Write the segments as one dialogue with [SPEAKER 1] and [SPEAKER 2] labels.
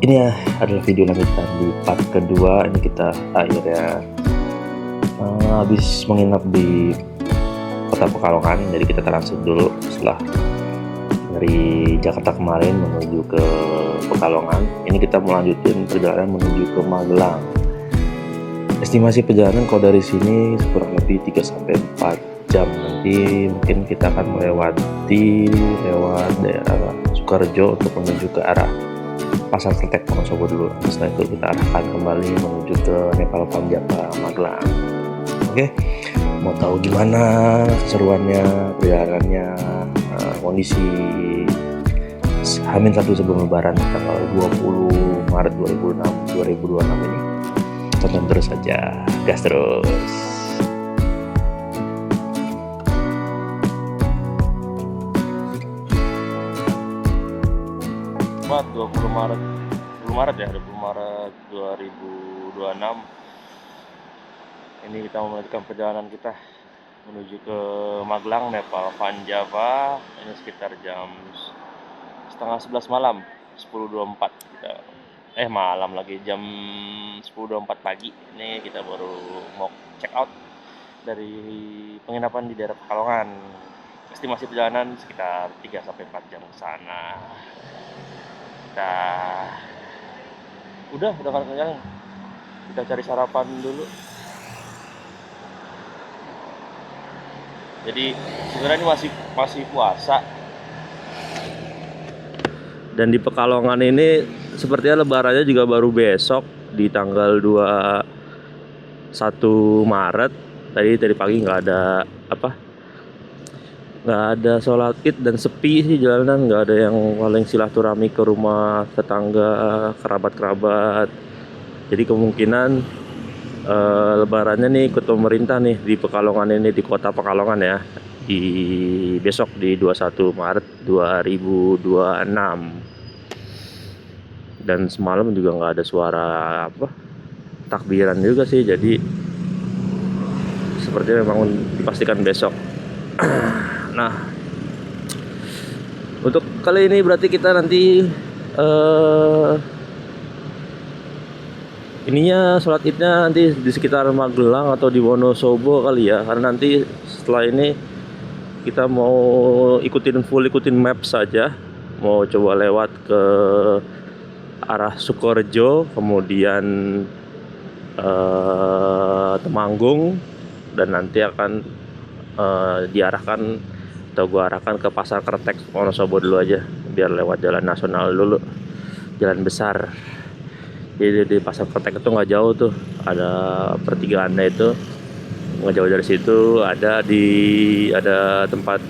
[SPEAKER 1] Ini ya adalah video lanjutan di part kedua. Ini kita akhirnya habis menginap di kota Pekalongan. Jadi kita transit dulu setelah dari Jakarta kemarin menuju ke Pekalongan. Ini kita melanjutin perjalanan menuju ke Magelang. Estimasi perjalanan kalau dari sini kurang lebih 3-4 jam. Nanti mungkin kita akan melewati lewat daerah Sukoharjo untuk menuju ke arah Pasar Kretek Wonosobo dulu. Setelah itu kita arahkan kembali menuju ke Nepal Panjapa Magelang. Oke, mau tahu gimana keseruannya, perjalanannya, kondisi H-1 sebelum Lebaran tanggal 20 Maret 2026 ini? Tonton terus saja, gas terus. 20 Maret 2026 ini kita melanjutkan perjalanan kita menuju ke Magelang, Nepal Panjapa. Ini sekitar jam setengah 11 malam, 10.24 kita malam lagi, jam 10.24 pagi. Ini kita baru mau check out dari penginapan di daerah Pekalongan. Estimasi perjalanan sekitar 3-4 jam ke sana. Udah kenyang, kita cari sarapan dulu. Jadi sebenarnya ini masih puasa, dan di Pekalongan ini sepertinya lebarannya juga baru besok di tanggal 21 Maret. Tadi pagi nggak ada sholat id dan sepi sih jalanan, nggak ada yang paling silaturahmi ke rumah tetangga, kerabat. Jadi kemungkinan lebarannya nih ikut pemerintah nih di Pekalongan ini, di kota Pekalongan ya, di besok di 21 Maret 2026. Dan semalam juga nggak ada suara takbiran juga sih, jadi sepertinya memang dipastikan besok. Nah, untuk kali ini berarti kita nanti sholat idnya nanti di sekitar Magelang atau di Wonosobo kali ya, karena nanti setelah ini kita mau ikutin map saja, mau coba lewat ke arah Sukoharjo, kemudian Temanggung, dan nanti akan diarahkan atau gua arahkan ke Pasar Kretek Wonosobo dulu aja, biar lewat jalan nasional dulu, jalan besar. Jadi di Pasar Kretek itu nggak jauh tuh, ada pertigaannya itu nggak jauh dari situ. Ada tempat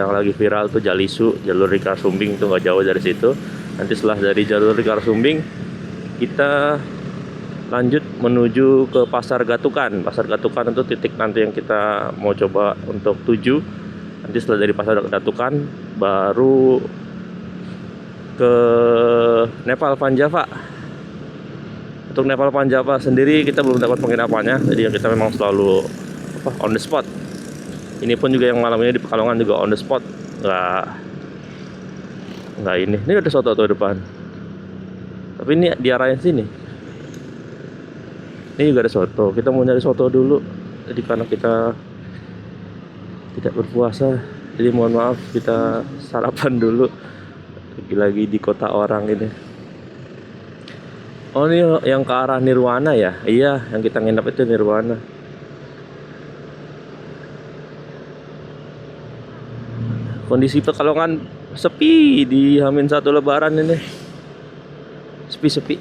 [SPEAKER 1] yang lagi viral tuh Jalisu, jalur Rikasumbing, itu nggak jauh dari situ. Nanti setelah dari jalur Rikasumbing kita lanjut menuju ke Pasar Gatukan. Pasar Gatukan itu titik nanti yang kita mau coba untuk tuju. Nanti setelah dari Pasar Gatukan baru ke Nepal Panjapa. Untuk Nepal Panjapa sendiri kita belum dapat penginapannya, jadi kita memang selalu on the spot. Ini pun juga yang malam ini di Pekalongan juga on the spot. Nggak ini ada soto tuh depan. Tapi ini diarahin sini. Ini juga ada soto. Kita mau nyari soto dulu. Jadi karena kita tidak berpuasa, jadi mohon maaf, kita sarapan dulu. Lagi di kota orang ini. Oh, ini yang ke arah Nirwana ya? Iya, yang kita nginep itu Nirwana. Kondisi Pekalongan sepi di H-1 Lebaran ini. Sepi.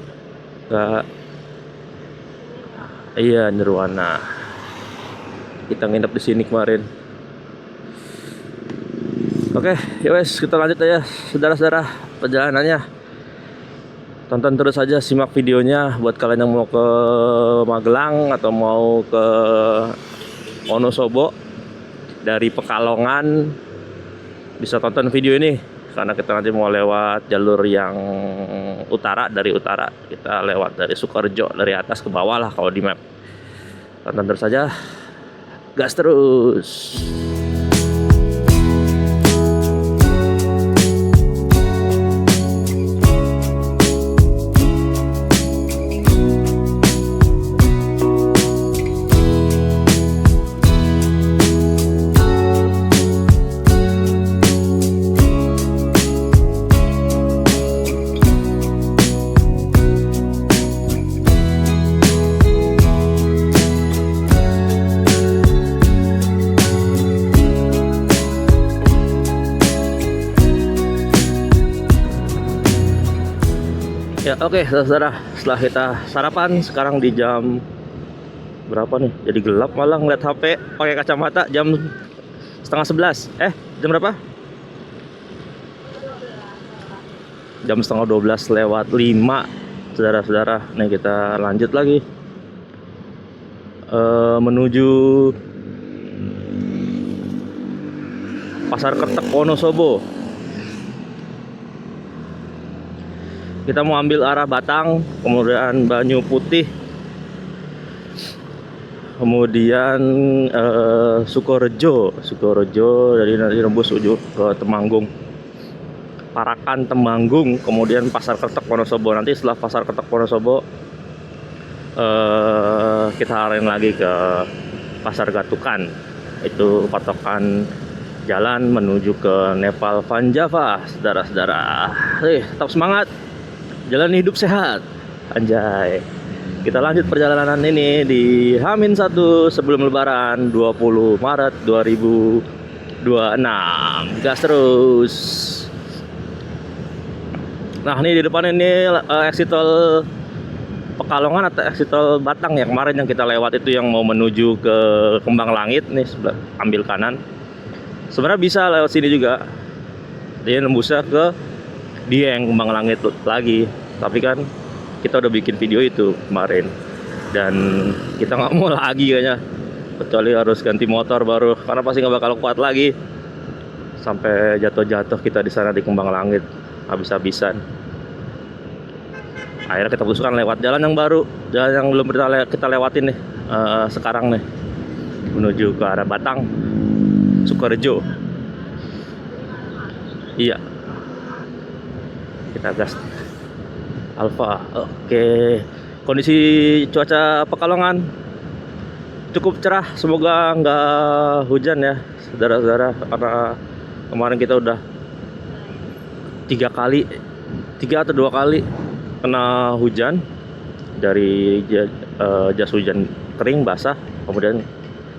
[SPEAKER 1] Iya, Nirwana. Kita nginep di sini kemarin. Oke, ya wes, kita lanjut aja saudara-saudara perjalanannya. Tonton terus aja, simak videonya buat kalian yang mau ke Magelang atau mau ke Wonosobo dari Pekalongan. Bisa tonton video ini karena kita nanti mau lewat jalur yang dari utara. Kita lewat dari Sukoharjo, dari atas ke bawah lah kalau di map. Tonton terus saja, gas terus. Ya oke, saudara, setelah kita sarapan sekarang di jam berapa nih? Jadi gelap malah ngeliat HP pakai kacamata jam setengah 11. Jam berapa? Jam setengah 12 lewat 5, saudara-saudara. Nih kita lanjut lagi menuju Pasar Kertek Wonosobo. Kita mau ambil arah Batang, kemudian Banyu Putih, kemudian Sukorejo dari nanti nembus ujung ke Temanggung, Parakan Temanggung, kemudian Pasar Kertek Wonosobo. Nanti setelah Pasar Kertek Wonosobo kita arahin lagi ke Pasar Gatukan, itu patokan jalan menuju ke Nepal Van Java, saudara-saudara. Tetap semangat, jalan hidup sehat, anjay. Kita lanjut perjalanan ini di H-1 sebelum Lebaran 20 Maret 2026. Gas terus. Nah, ini di depan ini exit tol Pekalongan atau exit tol Batang yang kemarin yang kita lewat itu, yang mau menuju ke Kembang Langit nih, ambil kanan. Sebenarnya bisa lewat sini juga. Dia nembusnya ke Dieng, Kembang Langit lagi. Tapi kan kita udah bikin video itu kemarin dan kita nggak mau lagi kayaknya, kecuali harus ganti motor baru, karena pasti nggak bakal kuat lagi sampai jatuh-jatuh kita di sana di Kembang Langit habis-habisan. Akhirnya kita putuskan lewat jalan yang baru, jalan yang belum kita lewatin nih sekarang nih, menuju ke arah Batang, Sukorejo. Iya, kita gas Alfa. Oke, kondisi cuaca Pekalongan cukup cerah, semoga nggak hujan ya, saudara-saudara, karena kemarin kita udah 3 atau 2 kali kena hujan, dari jas hujan kering basah, kemudian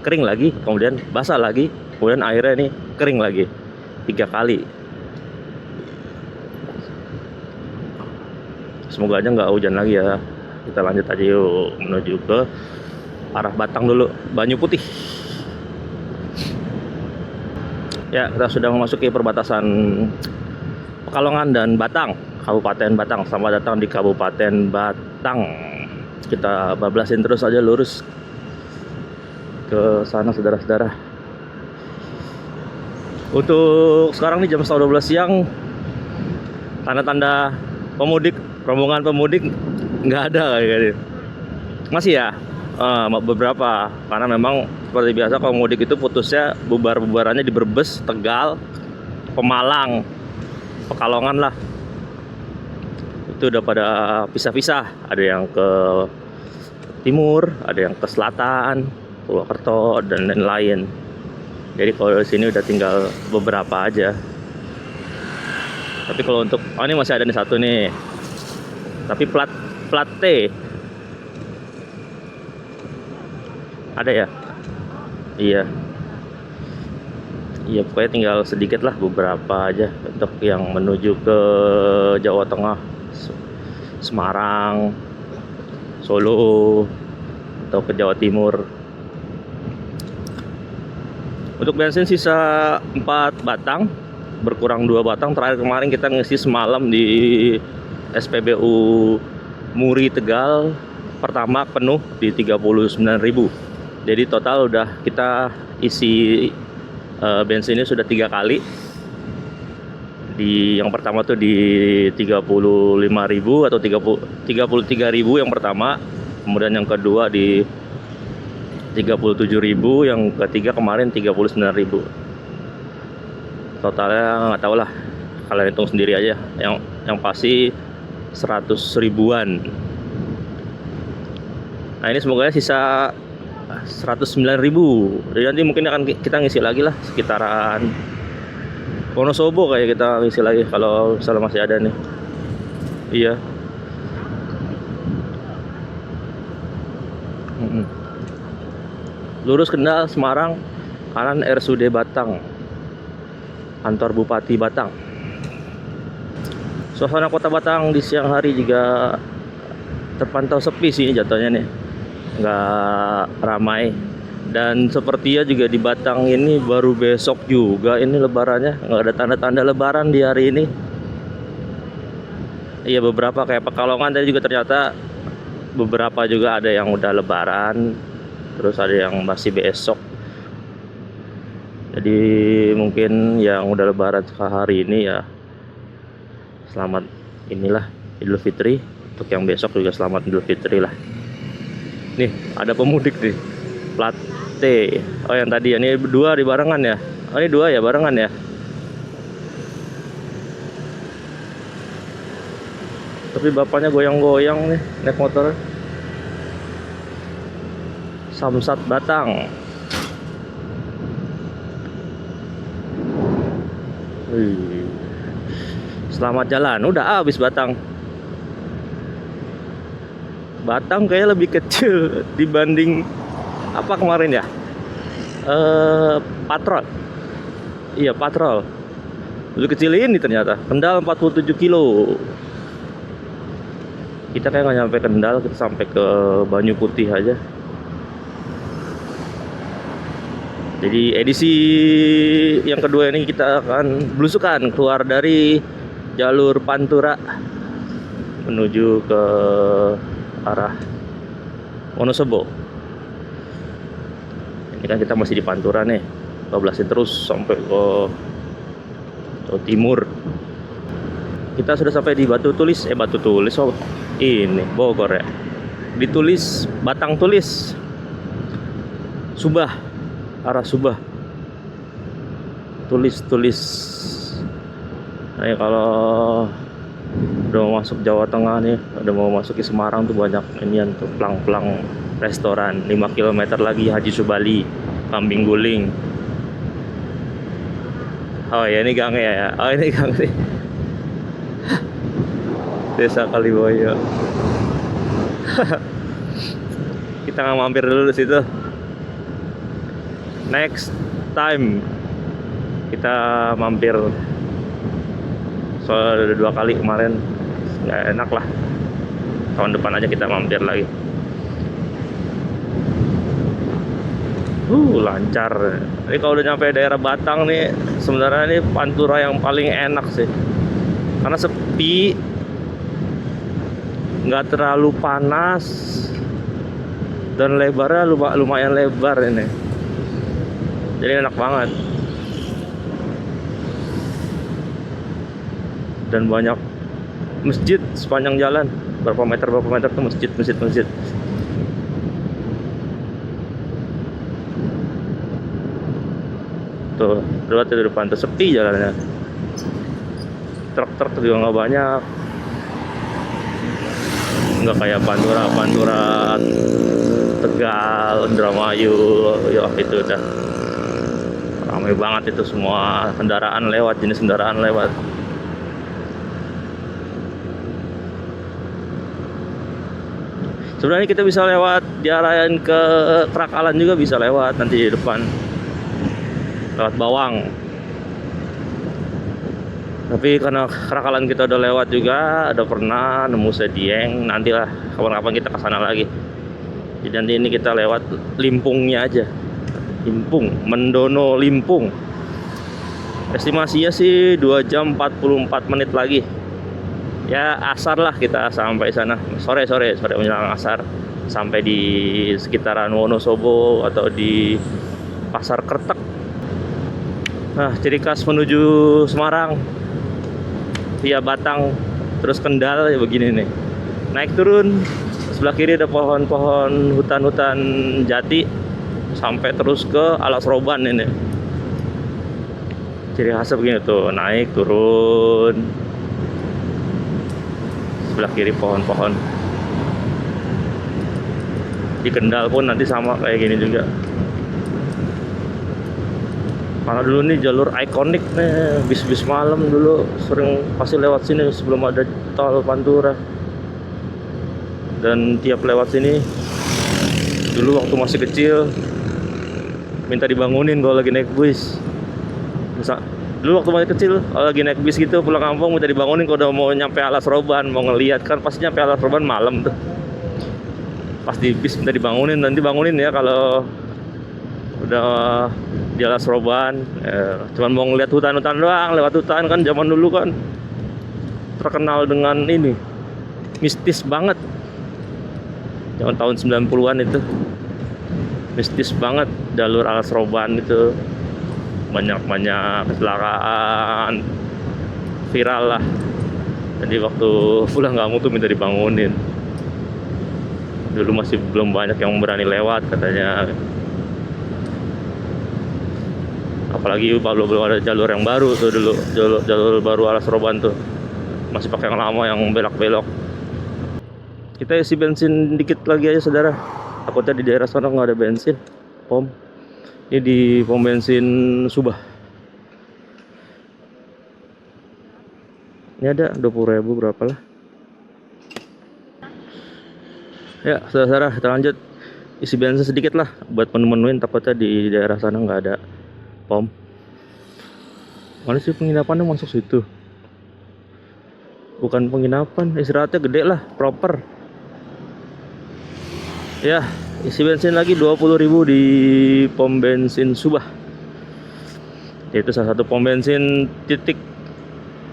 [SPEAKER 1] kering lagi, kemudian basah lagi, kemudian akhirnya ini kering lagi, 3 kali. Semoga aja nggak hujan lagi ya. Kita lanjut aja yuk menuju ke arah Batang dulu, Banyu Putih. Ya, kita sudah memasuki perbatasan Pekalongan dan Batang, Kabupaten Batang. Selamat datang di Kabupaten Batang. Kita bablasin terus aja lurus ke sana, saudara-saudara. Untuk sekarang nih jam 12 siang, tanda-tanda pemudik, rombongan pemudik nggak ada kayaknya. Masih ya beberapa, karena memang seperti biasa pemudik itu putusnya bubarannya di Brebes, Tegal, Pemalang, Pekalongan lah. Itu udah pada pisah-pisah, ada yang ke timur, ada yang ke selatan, Purwokerto dan lain-lain. Jadi kalau di sini udah tinggal beberapa aja. Tapi kalau untuk ini masih ada nih satu nih, tapi plat T ada ya. Iya, pokoknya tinggal sedikit lah, beberapa aja untuk yang menuju ke Jawa Tengah, Semarang, Solo, atau ke Jawa Timur. Untuk bensin sisa 4 batang, berkurang 2 batang. Terakhir kemarin kita ngisi semalam di SPBU Muri Tegal, pertama penuh di 39.000. Jadi total udah kita isi bensinnya sudah 3 kali. Di yang pertama tuh di 35.000 atau 33.000 yang pertama, kemudian yang kedua di 37.000, yang ketiga kemarin 39.000. Totalnya nggak tahu lah, kalian hitung sendiri aja. Yang pasti 100 ribuan. Nah, ini semoga sisa 109.000. Jadi nanti mungkin akan kita ngisi lagi lah sekitaran Wonosobo, kayak kita ngisi lagi kalau misalnya masih ada nih. Iya. Lurus Kendal, Semarang, kanan RSUD Batang, kantor Bupati Batang. Suasana Kota Batang di siang hari juga terpantau sepi sih jatuhnya nih, nggak ramai. Dan sepertinya juga di Batang ini baru besok juga ini lebarannya, nggak ada tanda-tanda lebaran di hari ini. Iya, beberapa kayak Pekalongan tadi juga ternyata beberapa juga ada yang udah lebaran, terus ada yang masih besok. Jadi mungkin yang udah lebaran hari ini ya selamat inilah Idul Fitri, untuk yang besok juga selamat Idul Fitri lah. Nih ada pemudik nih, plat T. Oh yang tadi ya, ini dua di barengan ya. Oh ini dua ya barengan ya. Tapi bapaknya goyang-goyang nih naik motor. Samsat Batang. Wih. Selamat jalan. Udah habis Batang. Batang kayaknya lebih kecil dibanding apa kemarin ya? Patrol. Iya, Patrol. Lebih kecil ini ternyata. Kendal 47 kilo. Kita kayak nggak nyampe Kendal, kita sampai ke Banyu Putih aja. Jadi edisi yang kedua ini kita akan belusukan keluar dari jalur Pantura menuju ke arah Wonosobo. Ini kan kita masih di Pantura nih, bablasin terus sampai ke timur. Kita sudah sampai di Batu Tulis, oh ini Bogor ya. Ditulis Batang Tulis, Subah, arah Subah. Tulis. Nah, kalau udah mau masuk Jawa Tengah nih, udah mau masuk ke Semarang tuh banyak inian tuh plang-plang restoran. 5 km lagi Haji Subali, Kambing Guling. Oh ya ini gang ya. Oh ini gang nih. Desa Kaliboyo. Kita nggak mampir dulu di situ. Next time kita mampir. Soalnya udah 2 kali kemarin, nggak enak lah. Tahun depan aja kita mampir lagi. Lancar. Ini kalau udah nyampe daerah Batang nih, sebenarnya ini Pantura yang paling enak sih, karena sepi, nggak terlalu panas, dan lebarnya lumayan lebar ini. Jadi enak banget. Dan banyak masjid sepanjang jalan, berapa meter tuh masjid. Tuh lewat di depan tuh sepi jalannya, truk juga nggak banyak, nggak kayak Pantura Tegal, Indramayu ya, itu udah ramai banget, itu semua kendaraan lewat, jenis kendaraan lewat. Sebenarnya kita bisa lewat diarahin ke Krakalan juga, bisa lewat nanti di depan, lewat Bawang. Tapi karena Krakalan kita udah lewat juga, udah pernah nemu Sedieng, nantilah kapan-kapan kita ke sana lagi. Jadi nanti ini kita lewat Limpungnya aja. Limpung, Mendono Limpung. Estimasinya sih 2 jam 44 menit lagi. Ya asar lah kita sampai sana, sore menjelang asar, sampai di sekitaran Wonosobo atau di Pasar Kretek. Nah, ciri khas menuju Semarang via Batang terus Kendal ya begini nih, naik turun, sebelah kiri ada pohon-pohon, hutan-hutan jati, sampai terus ke Alas Roban ini. Ciri khasnya begini tuh, naik turun, sebelah kiri pohon-pohon. Di Kendal pun nanti sama kayak gini juga. Karena dulu nih jalur ikonik nih, bis-bis malam dulu sering pasti lewat sini sebelum ada tol Pantura. Dan tiap lewat sini dulu waktu masih kecil minta dibangunin kalau lagi naik bis. Dulu waktu masih kecil, kalau lagi naik bis gitu pulang kampung minta dibangunin kalau udah mau nyampe Alas Roban, mau ngeliat kan pasti nyampe Alas Roban malam tuh. Pas di bis minta dibangunin, nanti bangunin ya kalau udah di Alas Roban. Cuman mau ngeliat hutan-hutan doang, lewat hutan kan zaman dulu kan terkenal dengan ini mistis banget. Zaman tahun 90-an itu mistis banget jalur Alas Roban itu, banyak kecelakaan viral lah. Jadi waktu pulang kamu tuh minta dibangunin. Dulu masih belum banyak yang berani lewat katanya, apalagi kalau belum ada jalur yang baru tuh dulu, jalur baru Alas Roban tuh masih pakai yang lama yang belok-belok. Kita isi bensin dikit lagi aja saudara, takutnya di daerah sana nggak ada bensin pom. Ini di pom bensin Subah. Ini ada 20.000 berapa lah. Ya saudara, kita lanjut isi bensin sedikit lah buat menemuin, takutnya di daerah sana nggak ada pom. Mana sih penginapannya masuk situ? Bukan penginapan, istirahatnya gede lah, proper. Ya, isi bensin lagi 20.000 di pom bensin Subah. Itu salah satu pom bensin titik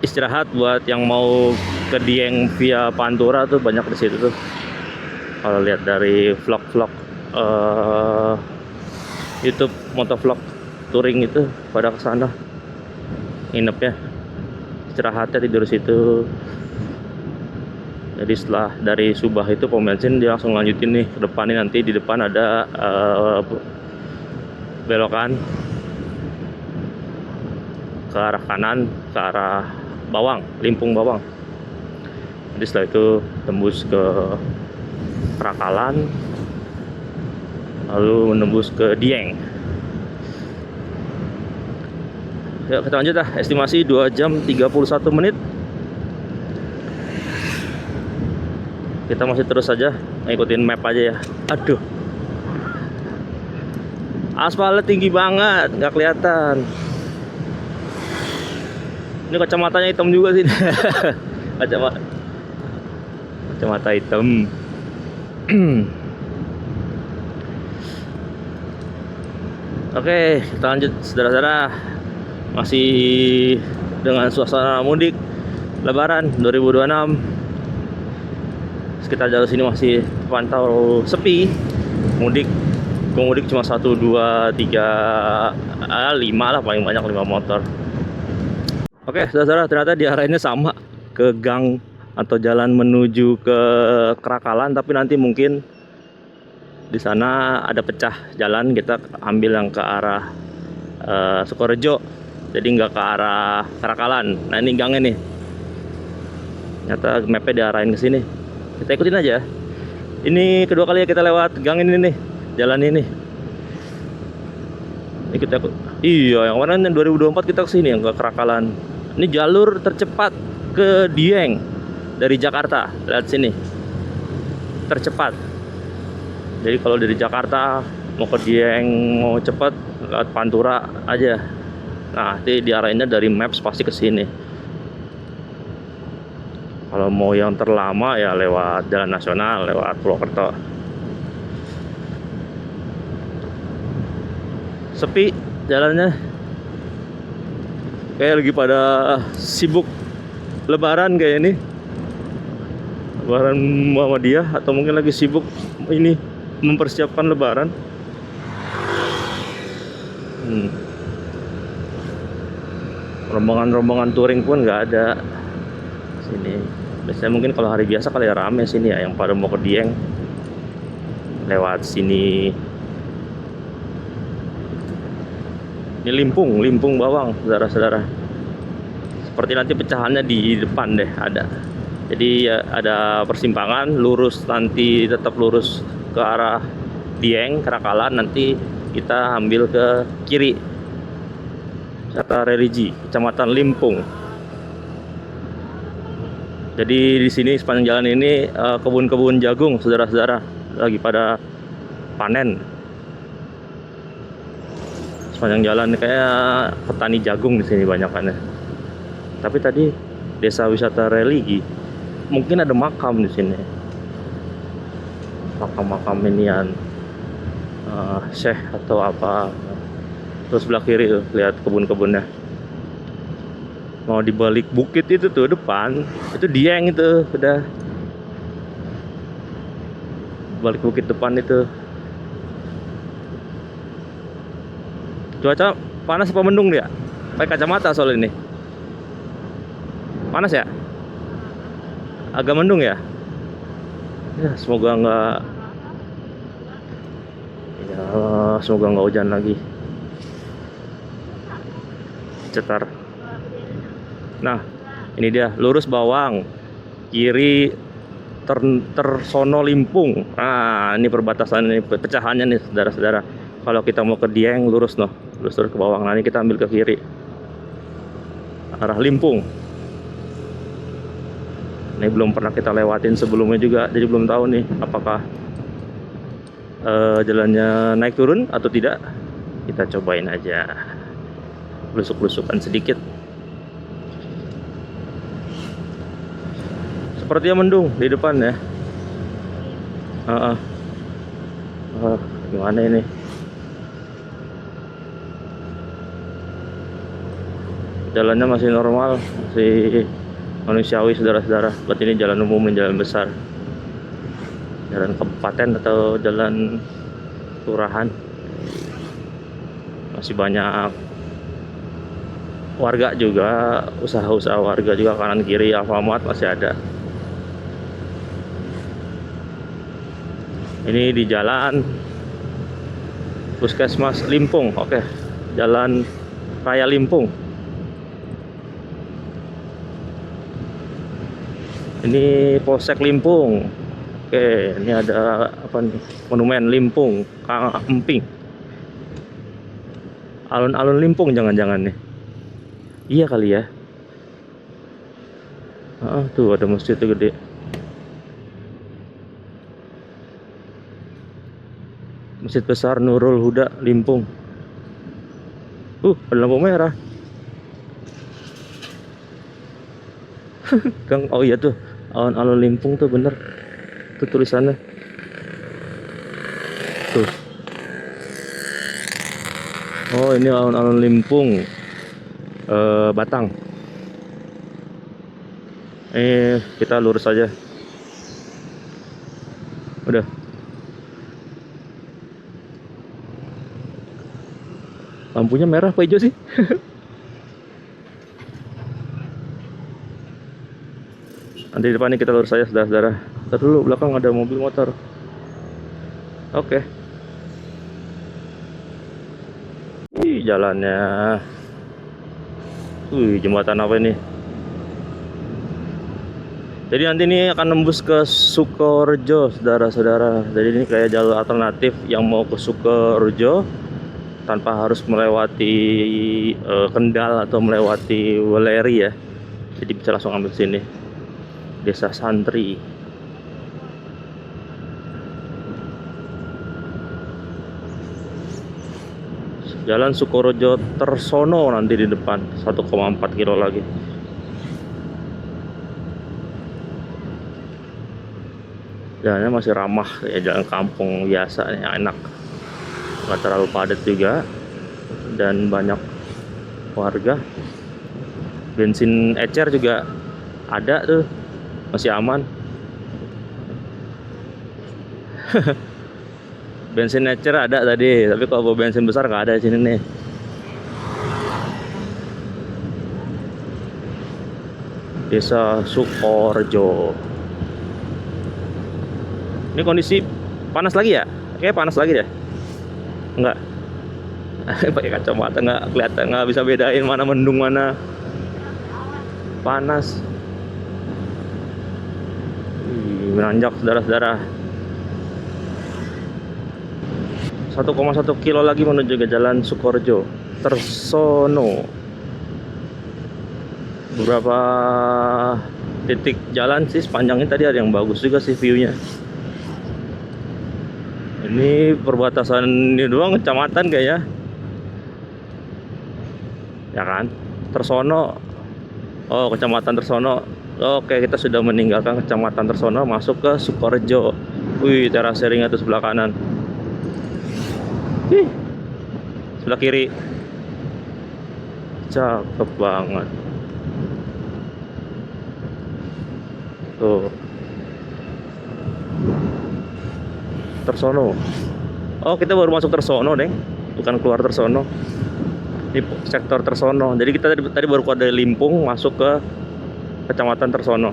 [SPEAKER 1] istirahat buat yang mau ke Dieng via Pantura tuh, banyak di situ tuh. Kalau lihat dari vlog-vlog YouTube motovlog touring itu pada kesana nginepnya, istirahatnya tidur situ. Jadi setelah dari Subah itu pom bensin dia langsung lanjutin nih ke depan nih, nanti di depan ada belokan ke arah kanan, ke arah Bawang, Limpung Bawang. Jadi setelah itu tembus ke Krakalan, lalu menembus ke Dieng. Ya, kita lanjut lah, estimasi 2 jam 31 menit. Kita masih terus saja ngikutin map aja ya. Aduh, aspalnya tinggi banget, nggak kelihatan. Ini kacamatanya hitam juga sih. Kacamata hitam. Oke, kita lanjut saudara-saudara. Masih dengan suasana mudik Lebaran 2026. Sekitar jalur sini masih pantau sepi. Pemudik cuma 1, 2, 3, 5 lah, paling banyak 5 motor. Oke saudara, ternyata diarahinnya sama ke gang atau jalan menuju ke Krakalan, tapi nanti mungkin di sana ada pecah jalan, kita ambil yang ke arah Sukorejo, jadi nggak ke arah Krakalan. Nah ini gangnya nih, ternyata mapnya diarahin ke sini. Kita ikutin aja. Ini kedua kali ya kita lewat gang ini nih, jalan ini. Ini kita iya, yang kemarin 2024 kita kesini yang ke Krakalan. Ini jalur tercepat ke Dieng dari Jakarta. Lihat sini, tercepat. Jadi kalau dari Jakarta mau ke Dieng, mau cepet lewat Pantura aja. Nah, nanti diarahinnya dari Maps pasti ke sini. Kalau mau yang terlama ya lewat Jalan Nasional, lewat Purwokerto. Sepi jalannya, kayak lagi pada sibuk Lebaran kayak ini. Lebaran Muhammadiyah, atau mungkin lagi sibuk ini mempersiapkan Lebaran. Rombongan-rombongan touring pun nggak ada sini. Biasanya mungkin kalau hari biasa kali ya rame sini ya, yang pada mau ke Dieng lewat sini. Ini Limpung Bawang, saudara-saudara. Seperti nanti pecahannya di depan deh ada. Jadi ya, ada persimpangan lurus, nanti tetap lurus ke arah Dieng, Krakalan, nanti kita ambil ke kiri. Wisata religi, Kecamatan Limpung. Jadi di sini sepanjang jalan ini kebun-kebun jagung, saudara-saudara, lagi pada panen. sepanjang jalan kayak petani jagung di sini banyakannya. Tapi tadi desa wisata religi, mungkin ada makam di sini. Makam-makam inian syekh atau apa. Terus sebelah kiri tuh lihat kebun-kebunnya. Mau di balik bukit itu tuh depan, itu Dieng itu udah. Balik bukit depan itu. Cuaca panas apa mendung dia? Pakai kacamata soal ini. Panas ya? Agak mendung ya? Ya semoga nggak hujan lagi. Cetar. Nah, ini dia lurus Bawang, kiri Tersono Limpung. Nah, ini perbatasan, ini pecahannya nih, saudara-saudara. Kalau kita mau ke Dieng lurus terus ke Bawang. Nah, ini kita ambil ke kiri, arah Limpung. Ini belum pernah kita lewatin sebelumnya juga, jadi belum tahu nih apakah jalannya naik turun atau tidak. Kita cobain aja, blusuk-blusukan sedikit. Sepertinya mendung di depan ya. Gimana ini? Jalannya masih normal, masih manusiawi, saudara-saudara. Berarti ini jalan umum dan jalan besar, jalan kabupaten atau jalan kelurahan. Masih banyak warga juga, usaha-usaha warga juga, kanan kiri Alfamart masih ada. Ini di jalan Puskesmas Limpung. Oke, Jalan Raya Limpung. Ini Polsek Limpung. Oke, ini ada apa nih? Monumen Limpung, Kang Emping. Alun-alun Limpung jangan-jangan nih. Iya kali ya. Tuh ada masjid tuh gede. Masjid besar Nurul Huda Limpung. Ada lampu merah. Kang, oh iya tuh, alun-alun Limpung tuh bener. Tuh tulisannya. Tuh. Oh, ini alun-alun Limpung. Batang. Kita lurus aja. Udah. Lampunya merah apa hijau sih? Nanti di depan ini kita lurus saja, saudara-saudara. Ntar dulu, belakang ada mobil motor. Oke. Jalannya. Jembatan apa ini? Jadi nanti ini akan nembus ke Sukorejo, saudara-saudara. Jadi ini kayak jalur alternatif yang mau ke Sukorejo tanpa harus melewati Kendal atau melewati Weleri ya. Jadi bisa langsung ambil sini. Desa Santri. Jalan Sukorejo Tersono nanti di depan, 1,4 kilo lagi. Jalannya masih ramah ya, jalan kampung biasa yang enak, nggak terlalu padat juga dan banyak warga. Bensin ecer juga ada tuh, masih aman. Bensin ecer ada tadi, tapi kalau bensin besar nggak ada di sini nih. Desa Sukorejo. Ini kondisi panas lagi ya? Kayaknya panas lagi deh. Enggak. Pakai kacamata nggak kelihatan, nggak bisa bedain mana mendung mana panas. Menanjak, saudara-saudara. 1,1 kilo lagi menuju ke jalan Sukorejo Tersono. Beberapa titik jalan sih sepanjangnya tadi ada yang bagus juga sih view-nya. Ini perbatasan ini doang kecamatan kayaknya. ya kan? Tersono, oh kecamatan Tersono. Oke, kita sudah meninggalkan kecamatan Tersono, masuk ke Sukorejo. Wih, terasering itu sebelah kanan. Ih, sebelah kiri. Cakep banget. Tuh, Tersono. Oh, kita baru masuk Tersono, Deng. Bukan keluar Tersono. Di sektor Tersono. Jadi kita tadi baru keluar dari Limpung, masuk ke kecamatan Tersono.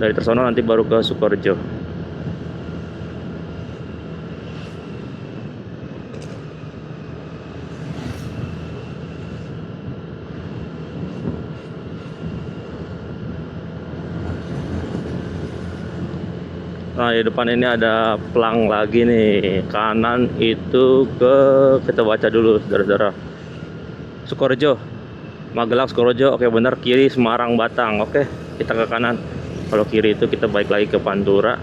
[SPEAKER 1] Dari Tersono nanti baru ke Sukorejo. Nah, di depan ini ada pelang lagi nih. Kanan itu kita baca dulu, saudara-saudara. Sukorejo, Magelang, Sukorejo. Oke, benar. Kiri Semarang, Batang. Oke, kita ke kanan. Kalau kiri itu kita balik lagi ke Pantura.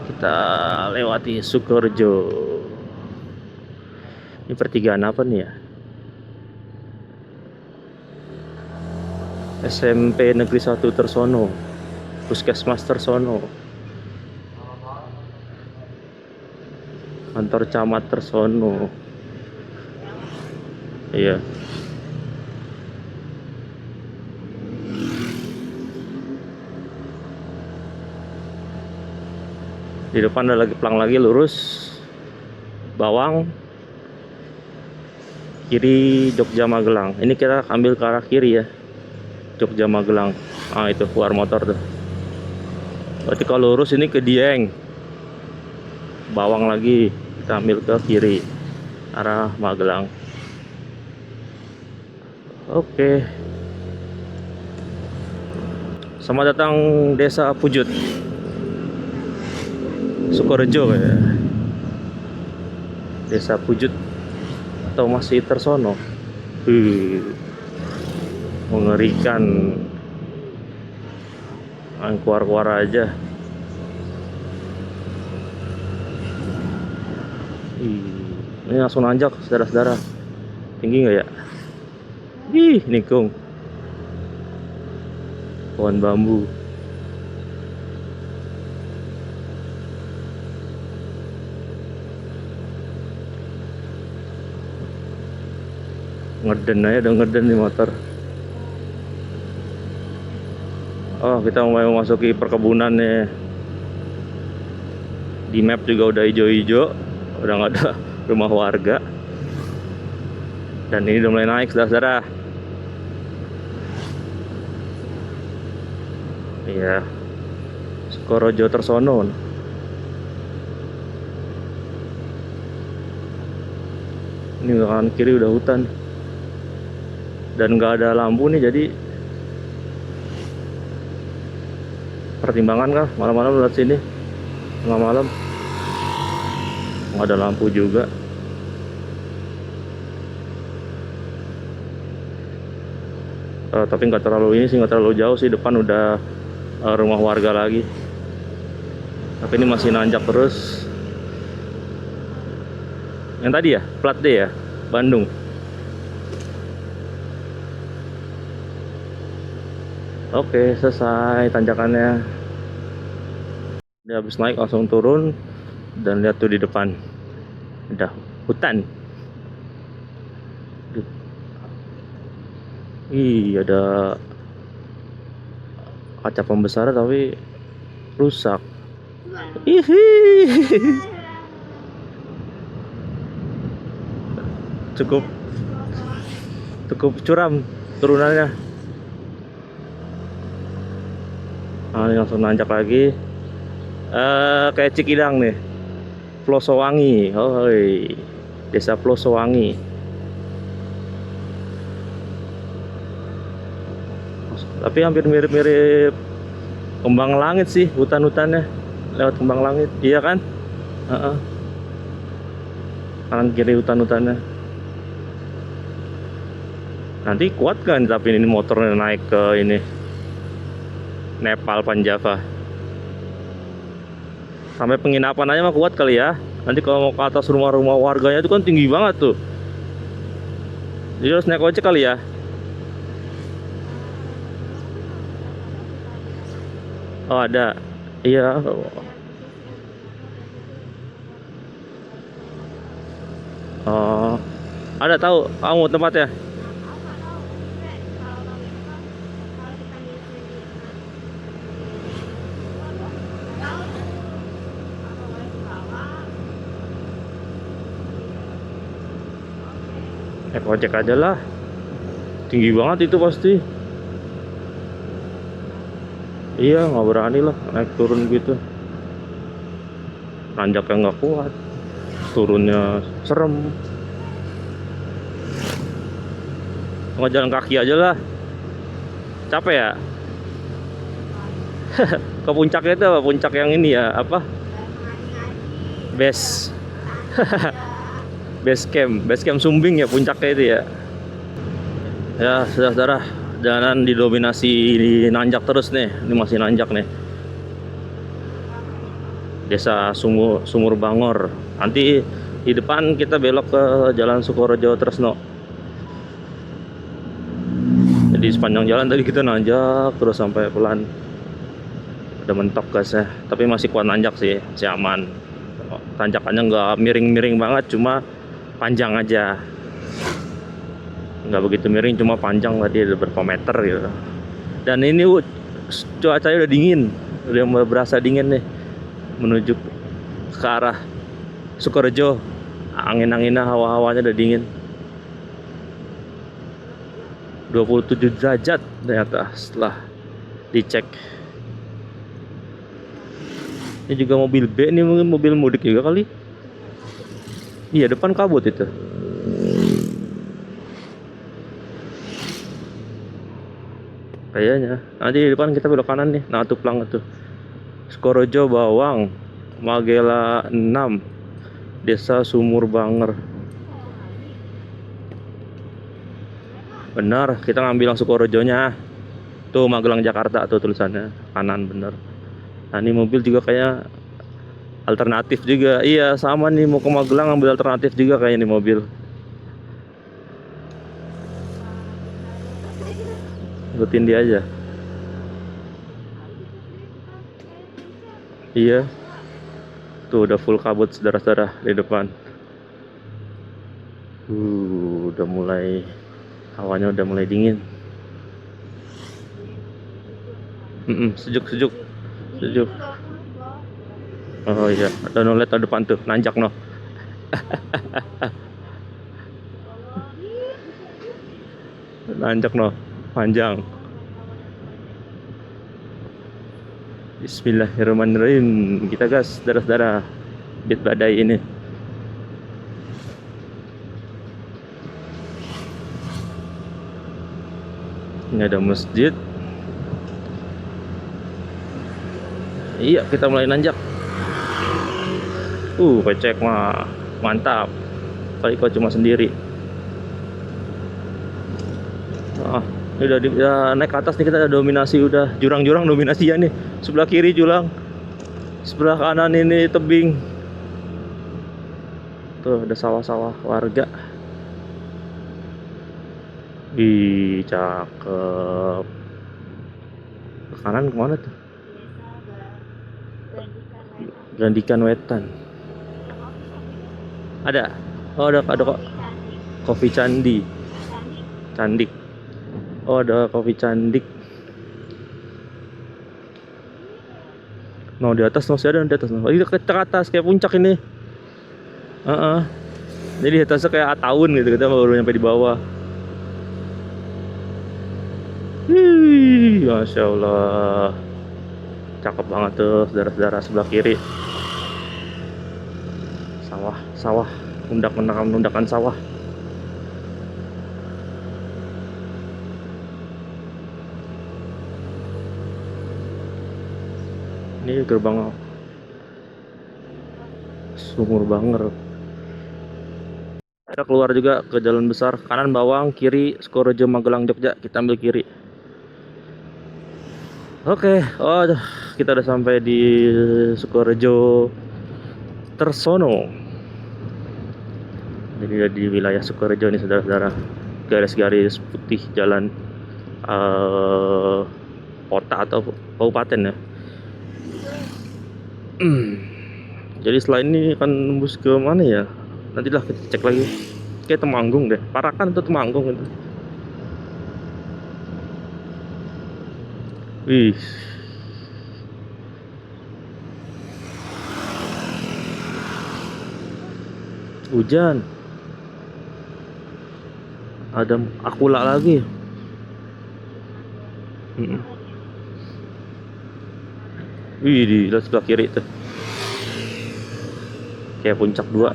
[SPEAKER 1] Kita lewati Sukorejo. Ini pertigaan apa nih ya? SMP Negeri 1 Tersono, Puskesmas Tersono, kantor camat Tersono. Iya. Di depan ada lagi pelang lagi, lurus Bawang, kiri Jogja Magelang. Ini kita ambil ke arah kiri ya, Jogja Magelang. Ah, itu keluar motor tuh. Berarti kalau lurus ini ke Dieng, Bawang lagi, kita ambil ke kiri arah Magelang. Oke. Selamat datang Desa Pujut, Sukorejo ya. Desa Pujut atau masih Tersono. Mengerikan. Keluar-keluar aja. Ini langsung nanjak, saudara-saudara. Tinggi nggak ya? Ih, nikung. Pohon bambu. Ngeden aja, udah ngeden nih motor. Oh, kita mau memasuki perkebunan nih. Di map juga udah hijau-hijau, udah nggak ada rumah warga. Dan ini udah mulai naik, saudara-saudara. Iya, Sukorejo Tersono. Ini kanan kiri udah hutan. Dan nggak ada lampu nih, jadi pertimbangan kah malam-malam lihat sini tengah malam, nggak ada lampu juga. Tapi nggak terlalu ini sih, nggak terlalu jauh sih, depan udah rumah warga lagi. Tapi ini masih nanjak terus. Yang tadi ya plat D ya, Bandung. Oke, selesai tanjakannya. Dia habis naik langsung turun. Dan lihat tuh di depan ada hutan. Ih, ada kaca pembesar tapi rusak. Ihi. Cukup curam turunannya. Nah, ini langsung nanjak lagi. Kayak Cikidang nih, Plosowangi. Hoi, Desa Plosowangi. Tapi hampir mirip-mirip Kembang Langit sih, hutan-hutannya lewat Kembang Langit, iya kan? Kanan kiri hutan-hutannya. Nanti kuat kan tapi ini motornya naik ke ini Nepal Panjava. Sampai penginapan aja mah kuat kali ya. Nanti kalau mau ke atas rumah-rumah warganya itu kan tinggi banget tuh. Jadi harus naik ojek kali ya. Oh ada. Iya. Oh ada, tahu kamu tempatnya? Naik ojek aja lah. Tinggi banget itu pasti. Iya nggak berani lah naik turun gitu. Nanjaknya nggak kuat. Turunnya serem. Nggak jalan kaki aja lah. Capek ya? Ke puncaknya itu apa? Puncak yang ini ya apa? Base. Base camp Sumbing ya puncaknya itu ya. Ya sudah saudara, jalanan didominasi di nanjak terus nih. Ini masih nanjak nih. Desa Sumur Bangor. Nanti di depan kita belok ke Jalan Sukorejo Tresno. Jadi sepanjang jalan tadi kita nanjak terus sampai pelan. Udah mentok gasnya, tapi masih kuat nanjak sih, masih aman. Tanjakannya nggak miring-miring banget, cuma panjang aja. Nggak begitu miring, cuma panjang tadi ada berapa meter gitu. Dan ini cuacanya udah dingin, udah mulai berasa dingin nih menuju ke arah Sukorejo. Angin-anginnya, hawa-hawanya udah dingin. 27 derajat ternyata setelah dicek. Ini juga mobil B, ini mungkin mobil mudik juga kali. Iya depan kabut itu. Kayaknya. Nanti di depan kita belok kanan nih. Nah tuh pelang tuh. Sukorejo Bawang, Magela 6, Desa Sumur Banger. Benar, kita ngambil langsung Sukorejonya. Tuh Magelang Jakarta tuh tulisannya kanan bener. Nah ini mobil juga kayak alternatif juga. Iya sama nih, mau ke Magelang ngambil alternatif juga kayaknya nih mobil. Ikutin dia aja. Iya. Tuh udah full kabut saudara-saudara di depan. Udah mulai, hawanya udah mulai dingin. Sejuk. Oh iya, ada nolet ada depan tuh, nanjak noh. Nanjak noh, panjang. Bismillahirrahmanirrahim. Kita gas, saudara-saudara. Bit badai ini. Ini ada masjid. Iya, kita mulai nanjak. Pecek mah mantap. Kali kau cuma sendiri. Ini udah naik ke atas nih, kita ada dominasi, udah jurang-jurang dominasi ya nih. Sebelah kiri jurang, sebelah kanan ini tebing. Tuh ada sawah-sawah warga. Ih, cakep. Ke kanan kemana tuh? Gandikan Wetan. Ada. Oh ada kok. Kopi Candik. Oh ada kopi Candik. No di atas, masih ada di atas. Oh ini ke atas kayak puncak ini. Jadi atasnya kayak Ataun gitu, kita baru nyampe di bawah. Masya Allah, cakep banget tuh saudara-saudara. Sebelah kiri sawah, undakan sawah. Ini gerbang Sumur Banger. Kita keluar juga ke jalan besar, kanan Bawang, kiri Sukorejo Magelang Jogja. Kita ambil kiri. Oke, kita udah sampai di Sukorejo Tersono. Jadi di wilayah Sukorejo nih saudara-saudara, garis-garis putih jalan kota atau kabupaten ya. Jadi setelah ini akan nembus ke mana ya? Nantilah kita cek lagi. Kayak Temanggung deh, Parakan atau Temanggung gitu. Wih, hujan. Ada akula lagi. Wih, di sebelah kiri tuh. Kayak puncak 2.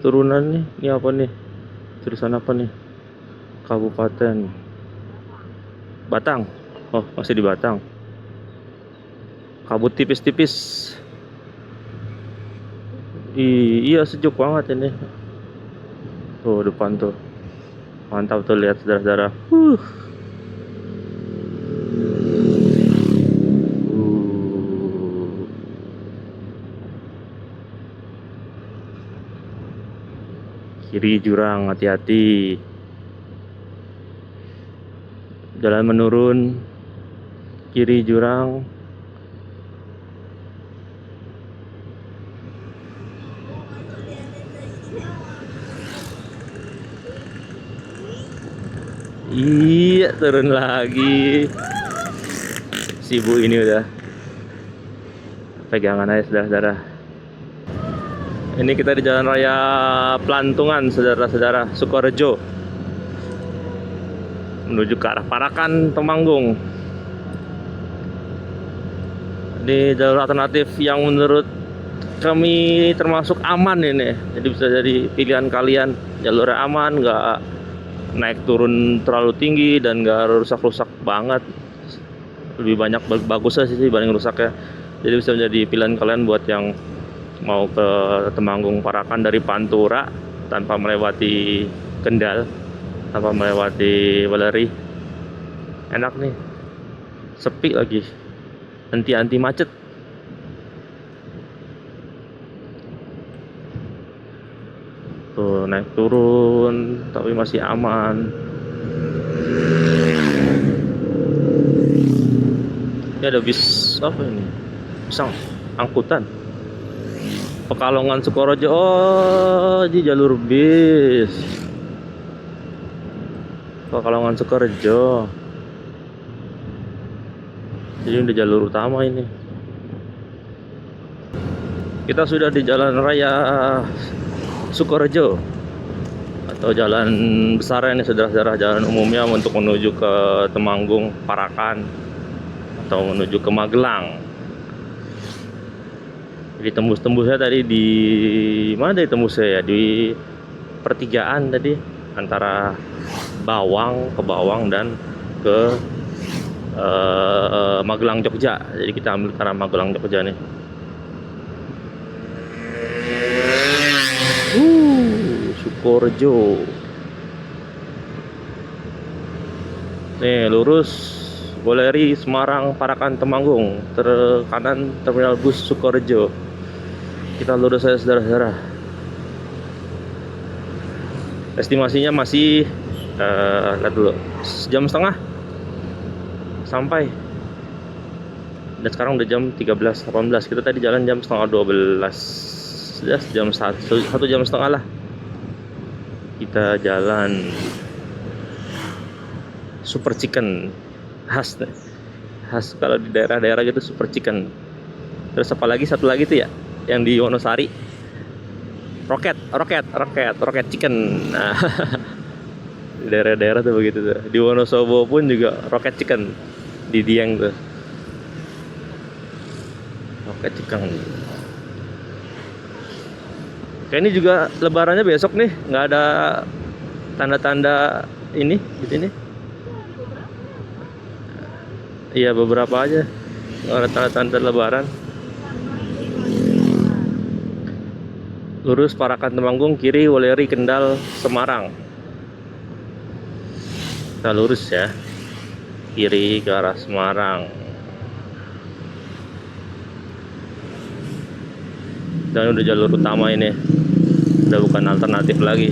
[SPEAKER 1] Turunan nih. Ini apa nih? Jurusan apa nih? Kabupaten Batang. Oh, masih di Batang. Kabut tipis-tipis. Iya, sejuk banget ini. Tuh depan tuh. Mantap tuh, lihat saudara-saudara. Kiri jurang, hati-hati. Jalan menurun. Kiri jurang. Iya, turun lagi. Si ibu ini udah pegangan aja saudara-saudara. Ini kita di Jalan Raya Pelantungan, saudara-saudara, Sukorejo, menuju ke arah Parakan, Temanggung. Ini jalur alternatif yang menurut kami termasuk aman ini. Jadi bisa jadi pilihan kalian. Jalurnya aman, nggak naik turun terlalu tinggi dan nggak rusak-rusak banget. Lebih banyak bagusnya sih dibanding rusaknya. Jadi bisa menjadi pilihan kalian buat yang mau ke Temanggung Parakan dari Pantura tanpa melewati Kendal, tanpa melewati Weleri. Enak nih, sepi lagi, anti macet. Tuh naik turun tapi masih aman. Ini ada bis apa ini? Bis angkutan. Pekalongan Sukorejo. Oh, di jalur bis. Pekalongan Sukorejo. Jadi udah jalur utama ini. Kita sudah di Jalan Raya Sukorejo atau jalan besar ini saudara-saudara, jalan umumnya untuk menuju ke Temanggung, Parakan atau menuju ke Magelang. Jadi tembus-tembusnya tadi di mana dari tembusnya ya, di pertigaan tadi antara Bawang ke Bawang dan ke Magelang Jogja. Jadi kita ambil ke arah Magelang Jogja nih. Sukorejo. Nih lurus Weleri, Semarang, Parakan, Temanggung. Kanan terminal bus Sukorejo. Kita lurus saja saudara-saudara. Estimasinya masih lihat dulu, sejam setengah sampai. Dan sekarang udah jam 13.18. Kita tadi jalan jam setengah 12. Sudah jam 1 jam setengah lah. Kita jalan super chicken khas kalau di daerah-daerah gitu, super chicken. Terus apa lagi, satu lagi tuh ya yang di Wonosari, roket chicken. Nah, di daerah-daerah tuh begitu tuh. Di Wonosobo pun juga roket chicken di Dieng tuh, roket chicken. Kayak ini juga lebarannya besok nih, nggak ada tanda-tanda ini di sini. Iya beberapa aja, nggak ada tanda-tanda lebaran. Lurus Parakan Temanggung, kiri Weleri Kendal Semarang. Kita lurus ya, kiri ke arah Semarang. Dan udah jalur utama ini, udah bukan alternatif lagi.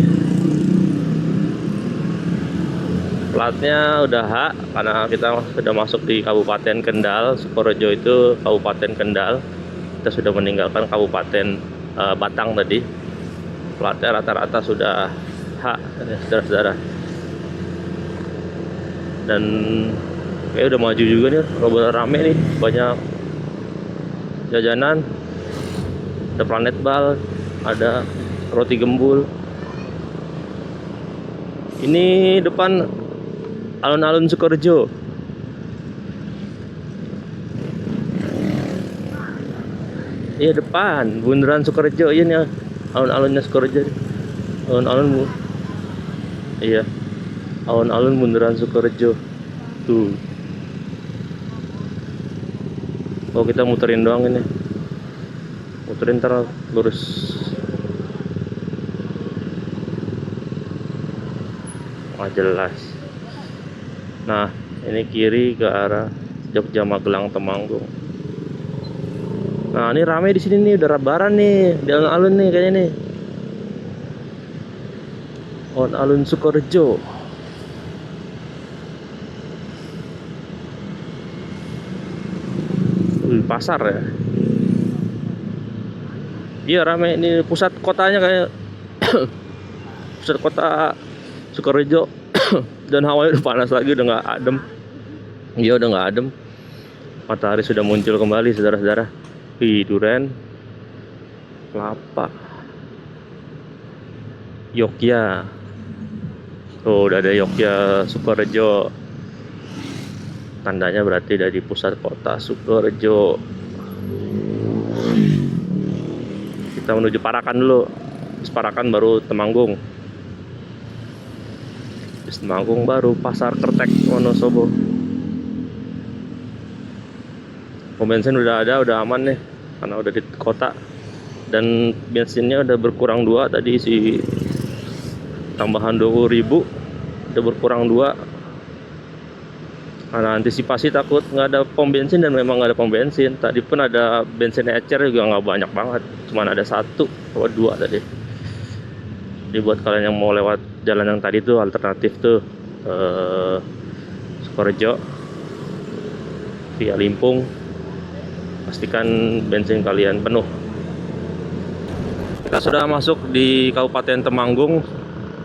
[SPEAKER 1] Platnya udah H karena kita sudah masuk di Kabupaten Kendal. Sukorejo itu Kabupaten Kendal. Kita sudah meninggalkan Kabupaten Batang tadi. Platnya rata-rata sudah H, saudara-saudara. Dan kayak udah maju juga nih, udah rame nih, banyak jajanan. Ada Planet Bal, ada roti gembul. Ini depan alun-alun Sukorejo. Iya depan bundaran Sukorejo. Iya nih alun-alunnya Sukorejo. Alun-alun, iya, alun-alun bundaran Sukorejo tuh. Oh kita muterin doang ini, muterin ntar lurus. Nggak jelas. Nah ini kiri ke arah Jogja Magelang Temanggung. Nah ini rame di sini nih, udah lebaran nih di alun-alun nih kayaknya nih. Alun-alun Sukorejo. Pasar ya. Iya rame, ini pusat kotanya kayak pusat kota Sukorejo. Dan hawanya udah panas lagi, udah nggak adem. Iya udah nggak adem. Matahari sudah muncul kembali, saudara-saudara. Duren, kelapa, Yogya. Oh udah ada Yogya Sukorejo. Tandanya berarti dari pusat kota Sukorejo. Kita menuju Parakan dulu. Terus Parakan baru Temanggung. Terus Temanggung baru Pasar Kertek Wonosobo. Pom bensin udah ada, udah aman nih karena udah di kota. Dan bensinnya udah berkurang 2 tadi, isi tambahan 20.000 udah berkurang 2. Karena antisipasi takut nggak ada pom bensin, dan memang nggak ada pom bensin. Tadi pun ada bensin ecer juga nggak banyak banget, cuman ada 1 atau 2 tadi. Jadi buat kalian yang mau lewat jalan yang tadi tuh alternatif tuh Sukorejo via Limpung, pastikan bensin kalian penuh. Kita sudah masuk di Kabupaten Temanggung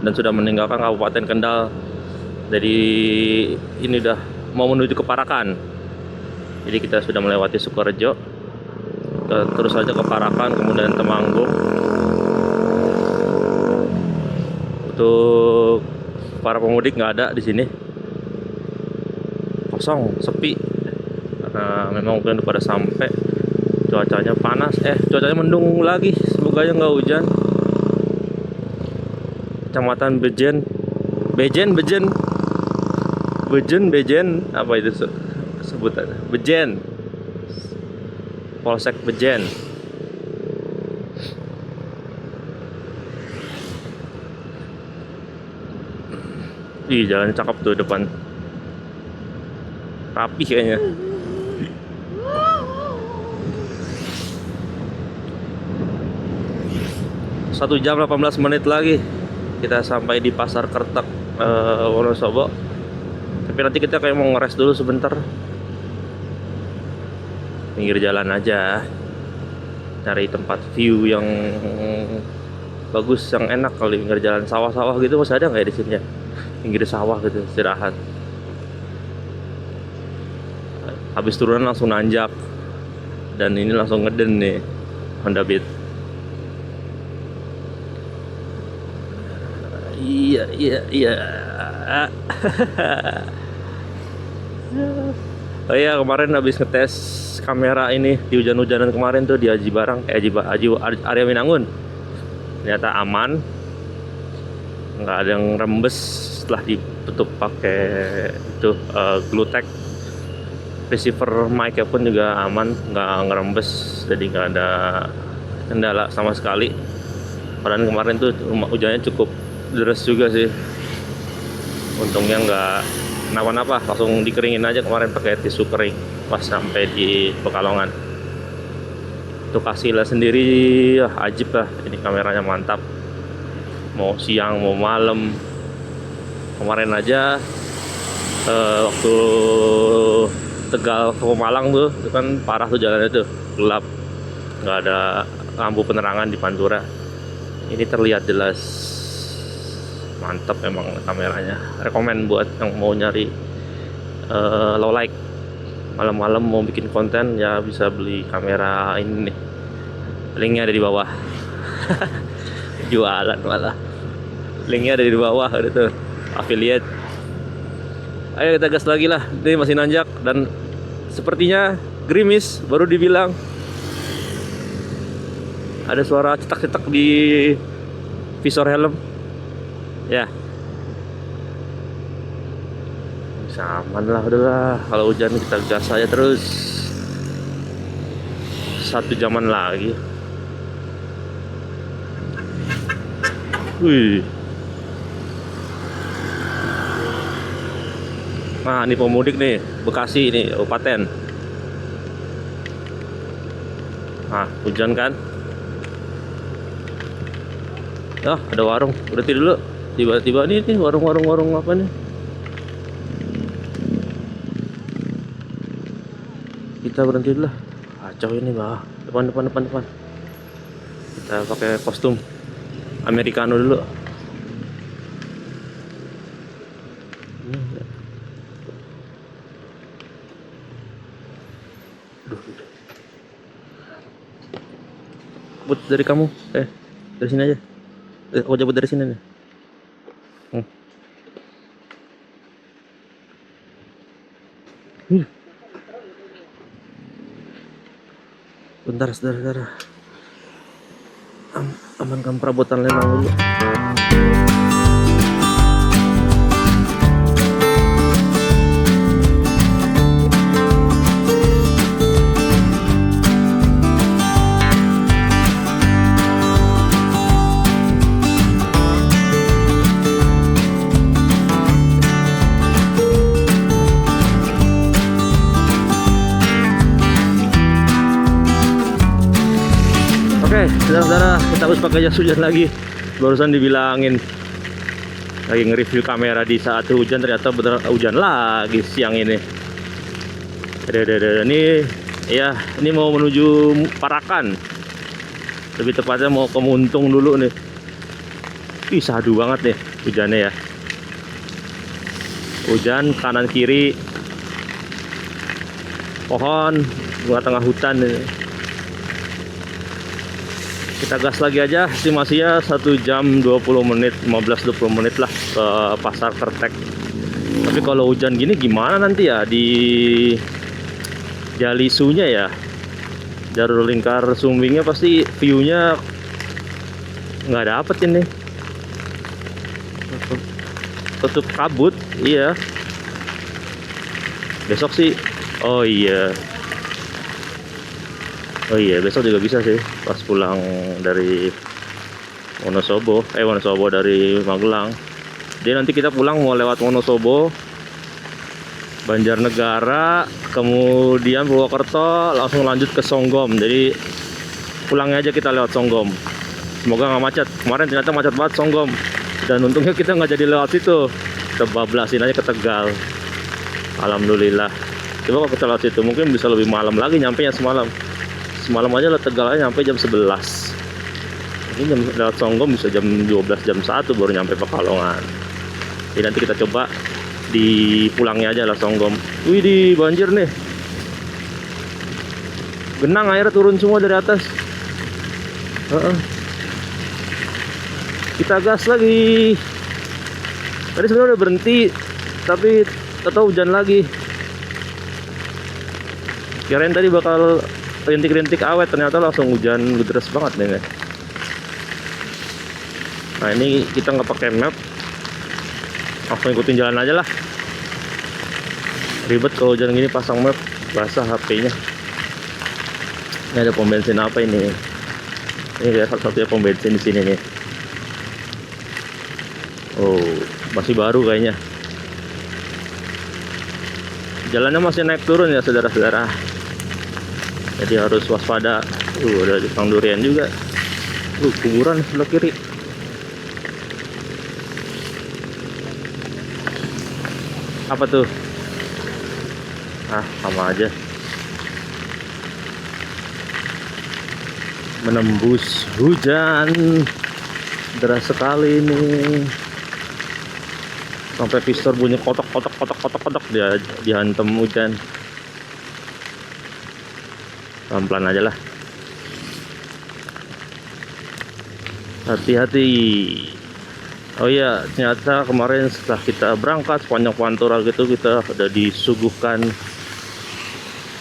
[SPEAKER 1] dan sudah meninggalkan Kabupaten Kendal. Jadi ini udah mau menuju ke Parakan. Jadi kita sudah melewati Sukorejo, kita terus saja ke Parakan, kemudian Temanggung. Untuk para pemudik nggak ada di sini, kosong, sepi. Karena memang mungkin udah pada sampai. Cuacanya panas, cuacanya mendung lagi. Semoga aja nggak hujan. Kecamatan Bejen, apa itu sebutannya? Bejen, Polsek Bejen. Ih, jalan cakep tuh depan, rapi kayaknya. 1 jam 18 menit lagi kita sampai di Pasar Kertek Wonosobo. Tapi nanti kita kayak mau ngeres dulu sebentar, pinggir jalan aja, cari tempat view yang bagus, yang enak. Kalau di pinggir jalan sawah-sawah gitu masih ada nggak ya di sini ya? Pinggir sawah gitu istirahat. Habis turunan langsung nanjak, dan ini langsung ngeden nih Honda Beat. Iya. Oh iya, kemarin habis ngetes kamera ini di hujan-hujanan kemarin tuh di Aji Barang, Arya Winangun. ternyata aman, nggak ada yang rembes setelah ditutup pakai itu glue tack. Receiver mic-nya pun juga aman, nggak ngerembes, jadi nggak ada kendala sama sekali. Padahal kemarin tuh hujannya cukup deras juga sih, untungnya nggak kenapa-napa, langsung dikeringin aja kemarin pakai tisu kering pas sampai di Pekalongan. Tuh kasihlah sendiri ya, ajib lah, ini kameranya mantap, mau siang mau malam. Kemarin aja waktu Tegal ke Malang tuh, itu kan parah tuh jalannya tuh, gelap, nggak ada lampu penerangan di Pantura. Ini terlihat jelas, mantap emang kameranya. Rekomen buat yang mau nyari low light, malam-malam mau bikin konten ya bisa beli kamera ini nih. Linknya ada di bawah. Jualan malah. Linknya ada di bawah gitu, affiliate. Ayo kita gas lagi lah, ini masih nanjak dan sepertinya gerimis. Baru dibilang ada suara cetak-cetak di visor helm ya. Bisa aman lah, udahlah, kalau hujan kita gas aja terus. 1 jaman lagi. Wih. Nah, ini pemudik nih, Bekasi ini, Kabupaten. Nah, hujan kan? Oh, ada warung. Berhenti dulu. Tiba-tiba nih warung apa nih? Kita berhenti dulu lah. Kacau ini, bah. Depan. Kita pakai kostum Americano dulu. Cabut dari kamu, dari sini aja. Aku cabut dari sini nih. Bentar, saudara. Amankan perabotan lemang dulu. Oke, saudara, kita harus pakai jas hujan lagi. Barusan dibilangin lagi nge-review kamera di saat hujan, ternyata beneran hujan lagi siang ini. Ini ya, ini mau menuju Parakan. Lebih tepatnya mau ke Muntung dulu nih. Ih, sadu banget nih hujannya ya. Hujan kanan kiri, pohon, tengah hutan nih. Kita gas lagi aja, estimasinya 1 jam 20 menit, 15-20 menit lah ke Pasar Kertek. Tapi kalau hujan gini gimana nanti ya di Jalisunya ya, jalur lingkar Sumbingnya pasti view-nya nggak dapet ini, tutup kabut. Iya, besok sih, oh iya besok juga bisa sih pas pulang dari Wonosobo dari Magelang. Jadi nanti kita pulang mau lewat Wonosobo, Banjarnegara, kemudian Purwokerto, langsung lanjut ke Songgom. Jadi pulangnya aja kita lewat Songgom. Semoga nggak macet. Kemarin ternyata macet banget Songgom, dan untungnya kita nggak jadi lewat situ, kita bablasin aja ke Tegal. Alhamdulillah. Coba kalau kita lewat situ mungkin bisa lebih malam lagi nyampe nya semalam aja lah Tegal aja nyampe jam 11. Ini jam lewat Songgom bisa jam 12, jam 1 baru nyampe Pekalongan. Jadi nanti kita coba di pulangnya aja lah Songgom. Wih, di banjir nih, genang air turun semua dari atas. Kita gas lagi. Tadi sebenarnya udah berhenti, tapi tahu hujan lagi. Kirain tadi bakal rintik-rintik awet, ternyata langsung hujan deras banget nih. Nah ini kita nggak pakai map, langsung ikutin jalan aja lah. Ribet kalau hujan gini pasang map, basah HP-nya. Ini ada pom bensin apa ini? Ini kayak satu-satunya pom bensin di sini nih. Oh, masih baru kayaknya. Jalannya masih naik turun ya saudara-saudara. Jadi harus waspada. Ada tukang durian juga. Kuburan sebelah kiri. Apa tuh? Ah, sama aja. Menembus hujan deras sekali ini. Sampai pistor bunyi kotok dia dihantam hujan. Pelan-pelan aja lah. Hati-hati. Oh iya, ternyata kemarin setelah kita berangkat sepanjang Pantura gitu, kita udah disuguhkan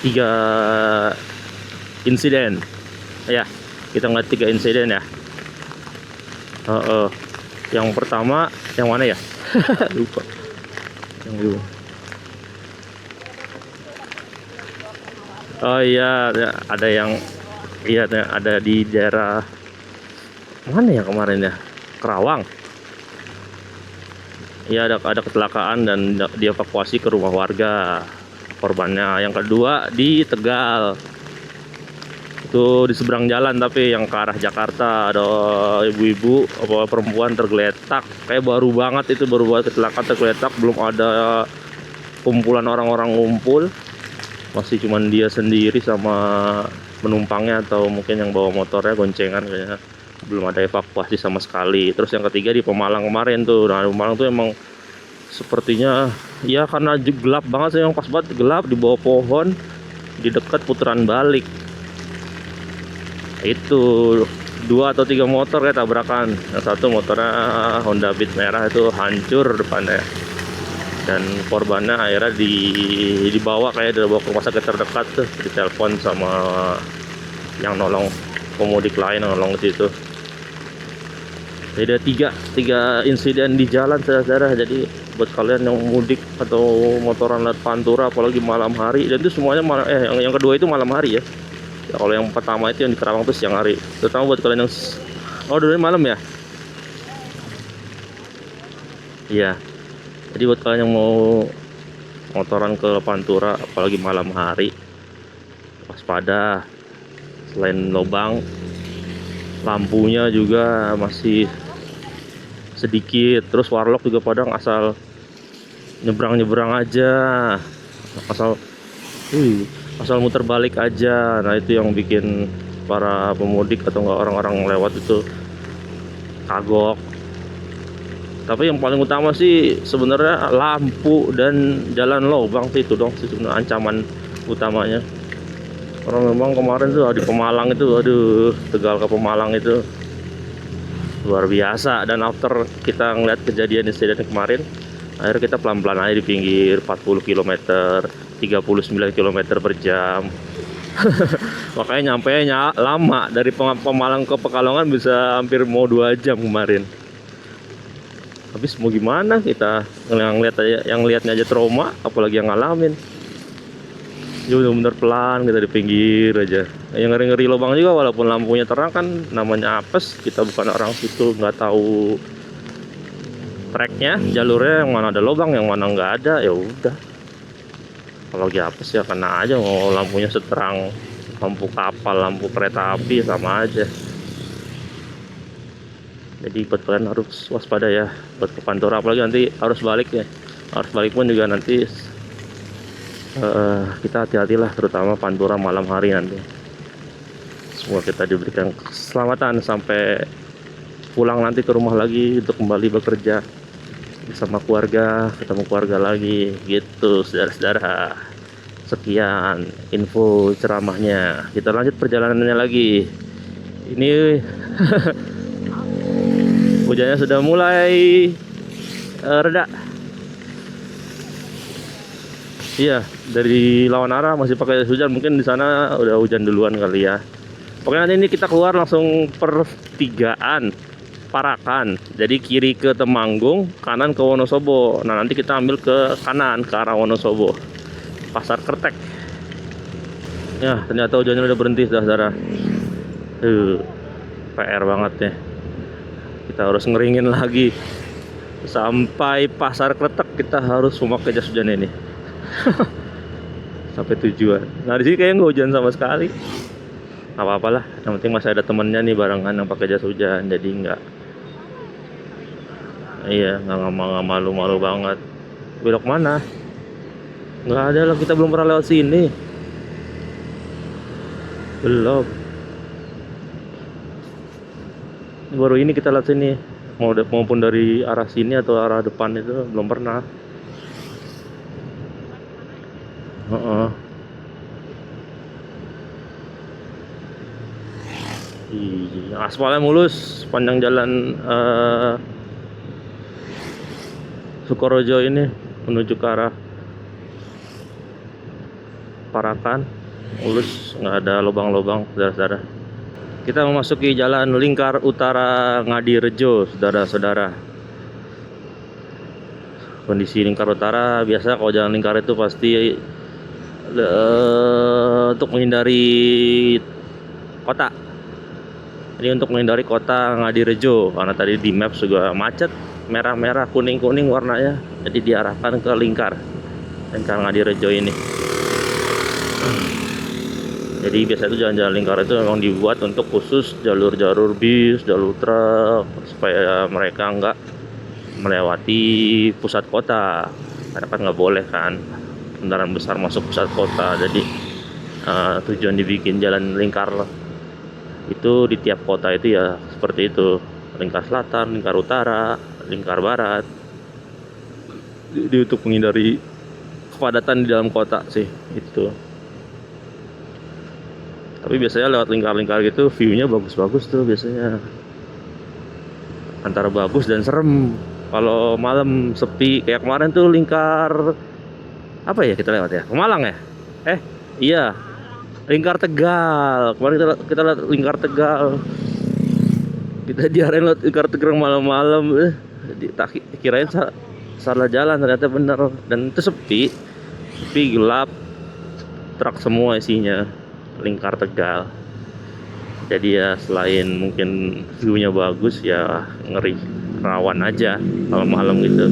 [SPEAKER 1] 3 insiden. Ya, kita ngeliat 3 insiden ya. Yang pertama, yang mana ya? Lupa. Yang dulu. Oh iya, ada yang ada di daerah mana ya kemarin ya? Kerawang. Iya, ada kecelakaan dan dievakuasi ke rumah warga korbannya. Yang kedua di Tegal. Itu di seberang jalan tapi yang ke arah Jakarta ada ibu-ibu apa perempuan tergeletak, kayak baru banget itu, baru buat kecelakaan tergeletak, belum ada kumpulan orang-orang ngumpul, masih cuman dia sendiri sama penumpangnya atau mungkin yang bawa motornya goncengan, kayaknya belum ada evakuasi sama sekali. Terus yang ketiga di Pemalang kemarin tuh. Nah, di Pemalang tuh emang sepertinya ya karena gelap banget sih, yang pas banget gelap di bawah pohon di dekat putaran balik. Itu 2 atau 3 motor kayak tabrakan. Yang satu motornya Honda Beat merah itu hancur depannya, dan korbannya akhirnya dibawa dibawa ke rumah sakit terdekat tuh, ditelepon sama yang nolong pemudik lain yang nolong di situ. Jadi ada 3 insiden di jalan saudara. Jadi buat kalian yang mudik atau motoran lewat Pantura apalagi malam hari, dan itu semuanya yang kedua itu malam hari ya. Ya, kalau yang pertama itu yang di Kerawang tuh siang hari. Terutama buat kalian yang dari malam ya. Iya. Jadi buat kalian yang mau motoran ke Pantura apalagi malam hari, waspada. Selain lubang, lampunya juga masih sedikit. Terus warlock juga padang asal nyebrang aja, asal muter balik aja. Nah itu yang bikin para pemudik atau enggak orang-orang lewat itu kagok. Tapi yang paling utama sih sebenarnya lampu dan jalan lubang sih, itu dong sih sebenarnya ancaman utamanya. Orang memang kemarin tuh di Pemalang itu, aduh, Tegal ke Pemalang itu luar biasa. Dan after kita ngeliat kejadian insiden kemarin, akhirnya kita pelan-pelan aja di pinggir 40 km 39 km per jam. Makanya nyampenya lama, dari Pemalang ke Pekalongan bisa hampir mau 2 jam kemarin. Habis mau gimana, kita yang lihatnya aja trauma, apalagi yang ngalamin. Ya bener-bener pelan, kita di pinggir aja. Yang ngeri-ngeri lubang juga, walaupun lampunya terang kan namanya apes, kita bukan orang situ, nggak tahu treknya, jalurnya yang mana ada lubang, yang mana nggak ada. Ya udah, kalau lagi apes ya kena aja, mau lampunya seterang lampu kapal, lampu kereta api, sama aja. Jadi buat kalian harus waspada ya buat ke Pantura, apalagi nanti arus balik ya. Arus balik pun juga nanti kita hati-hatilah, terutama Pantura malam hari nanti. Semoga kita diberikan keselamatan sampai pulang nanti ke rumah lagi untuk kembali bekerja bersama keluarga, ketemu keluarga lagi gitu saudara-saudara. Sekian info ceramahnya, kita lanjut perjalanannya lagi. Ini hujannya sudah mulai reda. Iya, dari lawan arah masih pakai hujan, mungkin di sana udah hujan duluan kali ya. Pokoknya nanti ini kita keluar langsung pertigaan. Parakan. Jadi kiri ke Temanggung, kanan ke Wonosobo. Nah, nanti kita ambil ke kanan ke arah Wonosobo. Pasar Kretek. Ya, ternyata hujannya udah berhenti, saudara. PR banget ya. Kita harus ngeringin lagi. Sampai Pasar Kretek kita harus memakai jas hujan ini. Sampai tujuan. Nah, di sini kayaknya nggak hujan sama sekali. Nggak apa-apalah, yang penting masih ada temennya nih barengan yang pakai jas hujan, jadi nggak malu-malu banget. Belok mana? Nggak ada lah, kita belum pernah lewat sini. Belum. Baru ini kita lewat sini. Maupun dari arah sini atau arah depan itu belum pernah. Aspalnya mulus panjang jalan Sukorojo ini menuju ke arah Parakan, mulus, nggak ada lubang-lubang, saudara-saudara. Kita memasuki jalan lingkar utara Ngadirejo, saudara-saudara. Kondisi lingkar utara biasa kalau jalan lingkar itu pasti untuk menghindari kota. Ini untuk menghindari kota Ngadirejo, karena tadi di maps juga macet, merah-merah, kuning-kuning warnanya. Jadi diarahkan ke lingkar Ngadirejo ini. Jadi biasa itu jalan-jalan lingkar itu memang dibuat untuk khusus jalur-jalur bis, jalur truk, supaya mereka nggak melewati pusat kota. Karena kan nggak boleh kan kendaraan besar masuk pusat kota. Jadi tujuan dibikin jalan lingkar itu di tiap kota itu ya seperti itu. Lingkar selatan, lingkar utara, lingkar barat. Jadi untuk menghindari kepadatan di dalam kota sih itu. Tapi biasanya lewat lingkar-lingkar gitu view-nya bagus-bagus tuh biasanya. Antara bagus dan serem. Kalau malam sepi kayak kemarin tuh lingkar apa ya kita lewat ya? Pemalang ya? Iya. Lingkar Tegal. Kemarin kita lihat lingkar Tegal. Kita diarahin lewat lingkar Tegal malam-malam. Kirain salah jalan, ternyata bener. Dan itu sepi gelap. Truk semua isinya. Lingkar Tegal. Jadi ya selain mungkin view-nya bagus ya ngeri, rawan aja kalau malam gitu.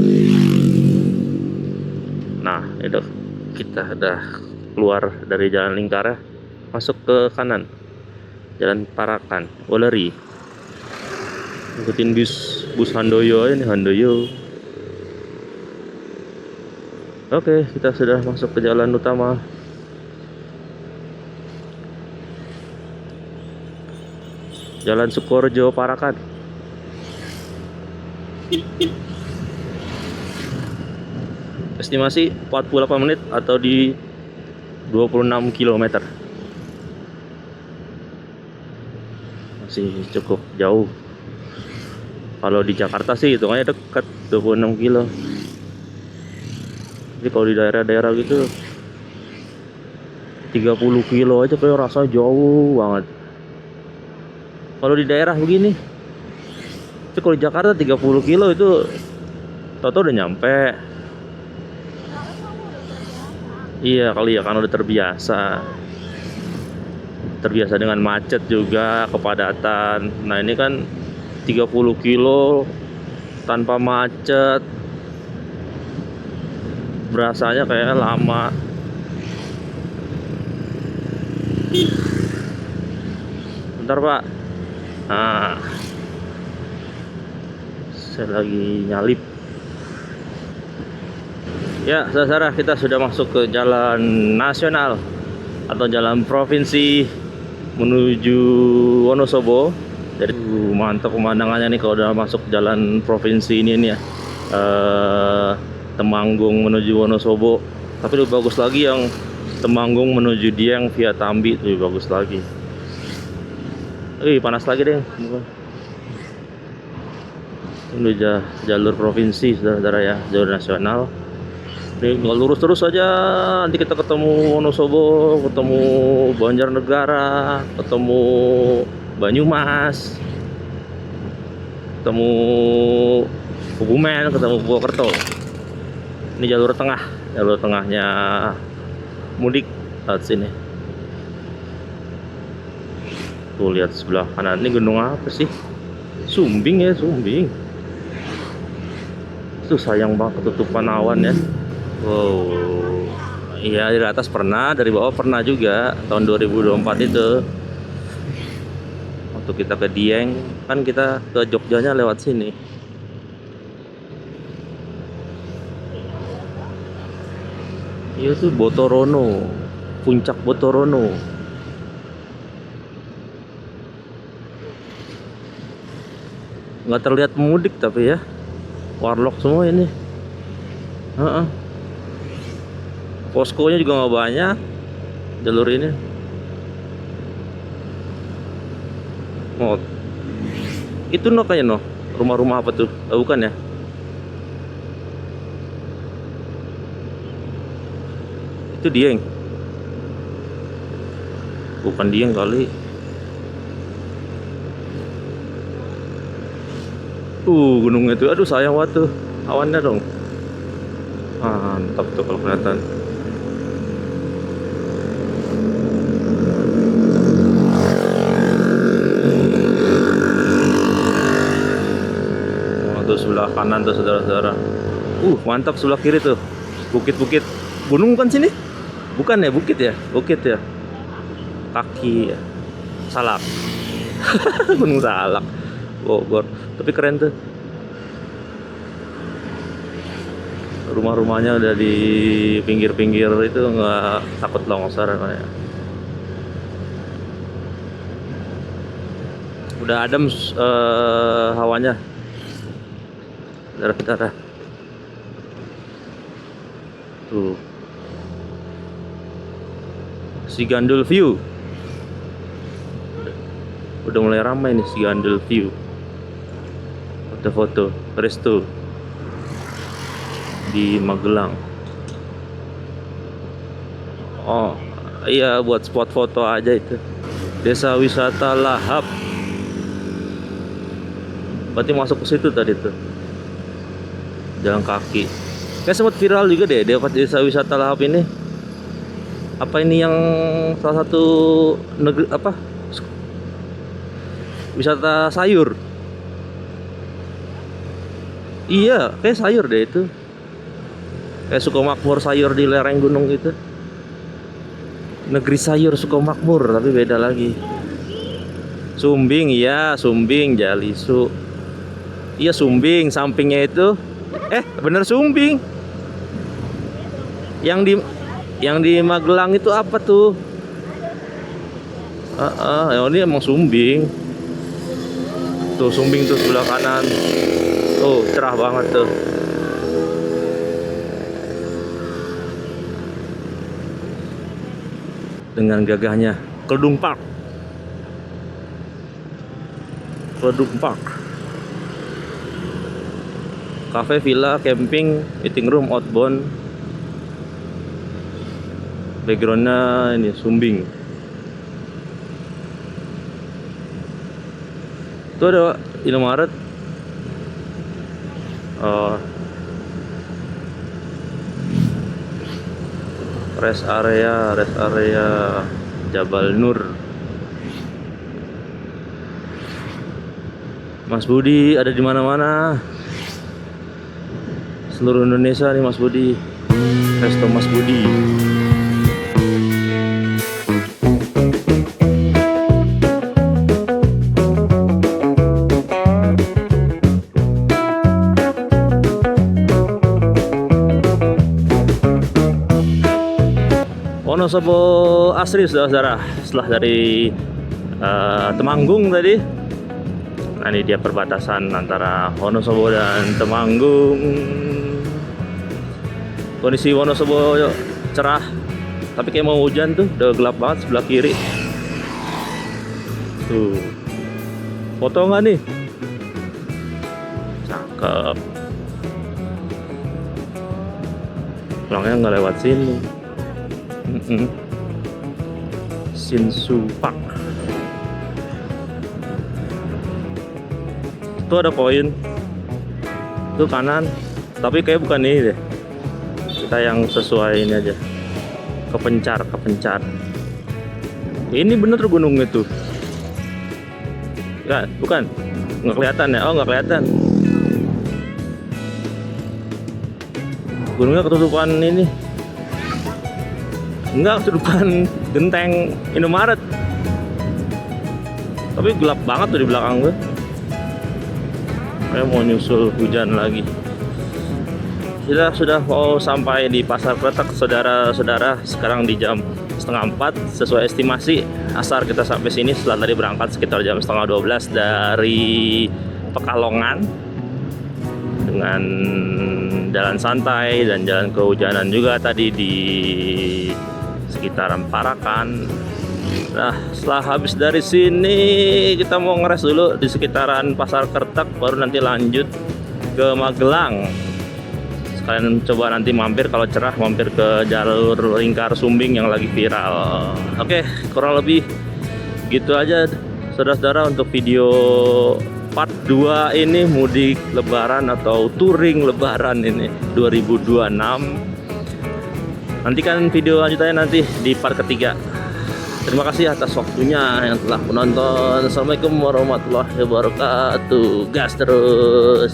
[SPEAKER 1] Nah, itu kita udah keluar dari jalan lingkar, masuk ke kanan, jalan Parakan, Woleri. Ikutin bus Handoyo ini, Handoyo. Oke, kita sudah masuk ke jalan utama. Jalan Sukorojo Parakan. Estimasi 48 menit atau di 26 km. Masih cukup jauh. Kalau di Jakarta sih hitungannya dekat, 26 kilo. Jadi kalau di daerah-daerah gitu 30 kilo aja kayak rasa jauh banget. Kalau di daerah begini, tapi kalau di Jakarta 30 kilo itu toto udah nyampe. Iya kali ya, karena udah terbiasa dengan macet juga, kepadatan. Nah ini kan 30 kilo tanpa macet, berasanya kayak lama. Bentar Pak. Nah, saya lagi nyalip. Ya, saudara, kita sudah masuk ke jalan nasional atau jalan provinsi menuju Wonosobo. Jadi mantap pemandangannya nih kalau udah masuk jalan provinsi ini nih ya. Temanggung menuju Wonosobo. Tapi lebih bagus lagi yang Temanggung menuju Dieng via Tambi, lebih bagus lagi. Panas lagi deh. Ini jalur provinsi, saudara ya, jalur nasional. Ini tinggal lurus terus aja. Nanti kita ketemu Wonosobo, ketemu Banjarnegara, ketemu Banyumas. ketemu Kebumen, ketemu Purwokerto. Ini jalur tengahnya mudik saat sini. Tuh lihat sebelah kanan ini gunung apa sih? Sumbing ya, Sumbing. Tuh sayang banget ketutupan awan ya. Wow. Iya, dari atas pernah, dari bawah pernah juga tahun 2024 itu. Waktu kita ke Dieng, kan kita ke Jogjanya lewat sini. Iya tuh Botorono, puncak Botorono. Nggak terlihat pemudik tapi ya, warlock semua ini. Poskonya juga nggak banyak jalur ini. Oh, itu kayaknya rumah-rumah apa tuh? Oh, bukan ya? Itu Dieng. Bukan Dieng kali. Gunungnya tuh, aduh sayang banget tuh awannya dong. Mantap tuh kalau kelihatan. Tuh sebelah kanan tuh saudara-saudara. Mantap sebelah kiri tuh. Bukit-bukit. Gunung kan sini? Bukan ya, bukit ya? Bukit ya. Kaki ya. Salak. Gunung Salak. Bogor. Tapi keren tuh. Rumah-rumahnya udah di pinggir-pinggir itu, nggak takut longsor ya. Udah adem hawanya. Darah. Tuh. Sigandul View. Udah mulai ramai nih Sigandul View. Foto-foto resto di Magelang. Oh, iya buat spot foto aja itu. Desa Wisata Lahap. Berarti masuk ke situ tadi tuh. Jalan kaki. Kayak sempat viral juga deh desa wisata Lahap ini. Apa ini yang salah satu negeri apa? Wisata sayur. Iya, kayak sayur deh itu. Kayak Sukomakmur sayur di lereng gunung gitu. Negeri sayur Sukomakmur tapi beda lagi. Sumbing, iya, Sumbing, Jalisu. Iya Sumbing, sampingnya itu. Bener Sumbing. Yang di Magelang itu apa tuh? Ini emang Sumbing. Tuh Sumbing tuh sebelah kanan. Tuh cerah banget tuh. Dengan gagahnya Keldung Park. Cafe, villa, camping, meeting room, outbound. Backgroundnya ini Sumbing. Itu ada Indomaret. Rest area Jabal Nur. Mas Budi ada di mana-mana. Seluruh Indonesia nih Mas Budi. Resto Mas Budi. Wonosobo asri saudara. Setelah dari Temanggung tadi. Nah ini dia perbatasan antara Wonosobo dan Temanggung. Kondisi Wonosobo cerah, tapi kayak mau hujan tuh, udah gelap banget sebelah kiri. Tuh, foto nggak nih? Cakep. Pulangnya nggak lewat sini. Sinsu Park. Tuh ada koin. Tuh kanan. Tapi kayak bukan ini deh. Kita yang sesuai ini aja. Kepencar. Ini bener tuh gunungnya tuh. Enggak, bukan. Nggak kelihatan ya? Oh, nggak kelihatan. Gunungnya ketutupan ini. Enggak, ketutupan genteng Indomaret. Tapi gelap banget tuh di belakang gue. Kayak mau nyusul hujan lagi. Sudah mau sampai di Pasar Kretek, saudara-saudara. Sekarang di jam 3:30 sesuai estimasi. Asar kita sampai sini setelah tadi berangkat sekitar jam 11:30 dari Pekalongan dengan jalan santai dan jalan kehujanan juga tadi di sekitaran Parakan. Nah, setelah habis dari sini kita mau ngeres dulu di sekitaran Pasar Kretek, baru nanti lanjut ke Magelang. Kalian coba nanti mampir kalau cerah, mampir ke jalur lingkar Sumbing yang lagi viral. Oke, kurang lebih gitu aja saudara-saudara untuk video part 2 ini mudik lebaran atau touring lebaran ini 2026. Nantikan video lanjutannya nanti di part ketiga. Terima kasih atas waktunya yang telah menonton. Assalamualaikum warahmatullahi wabarakatuh. Gas terus.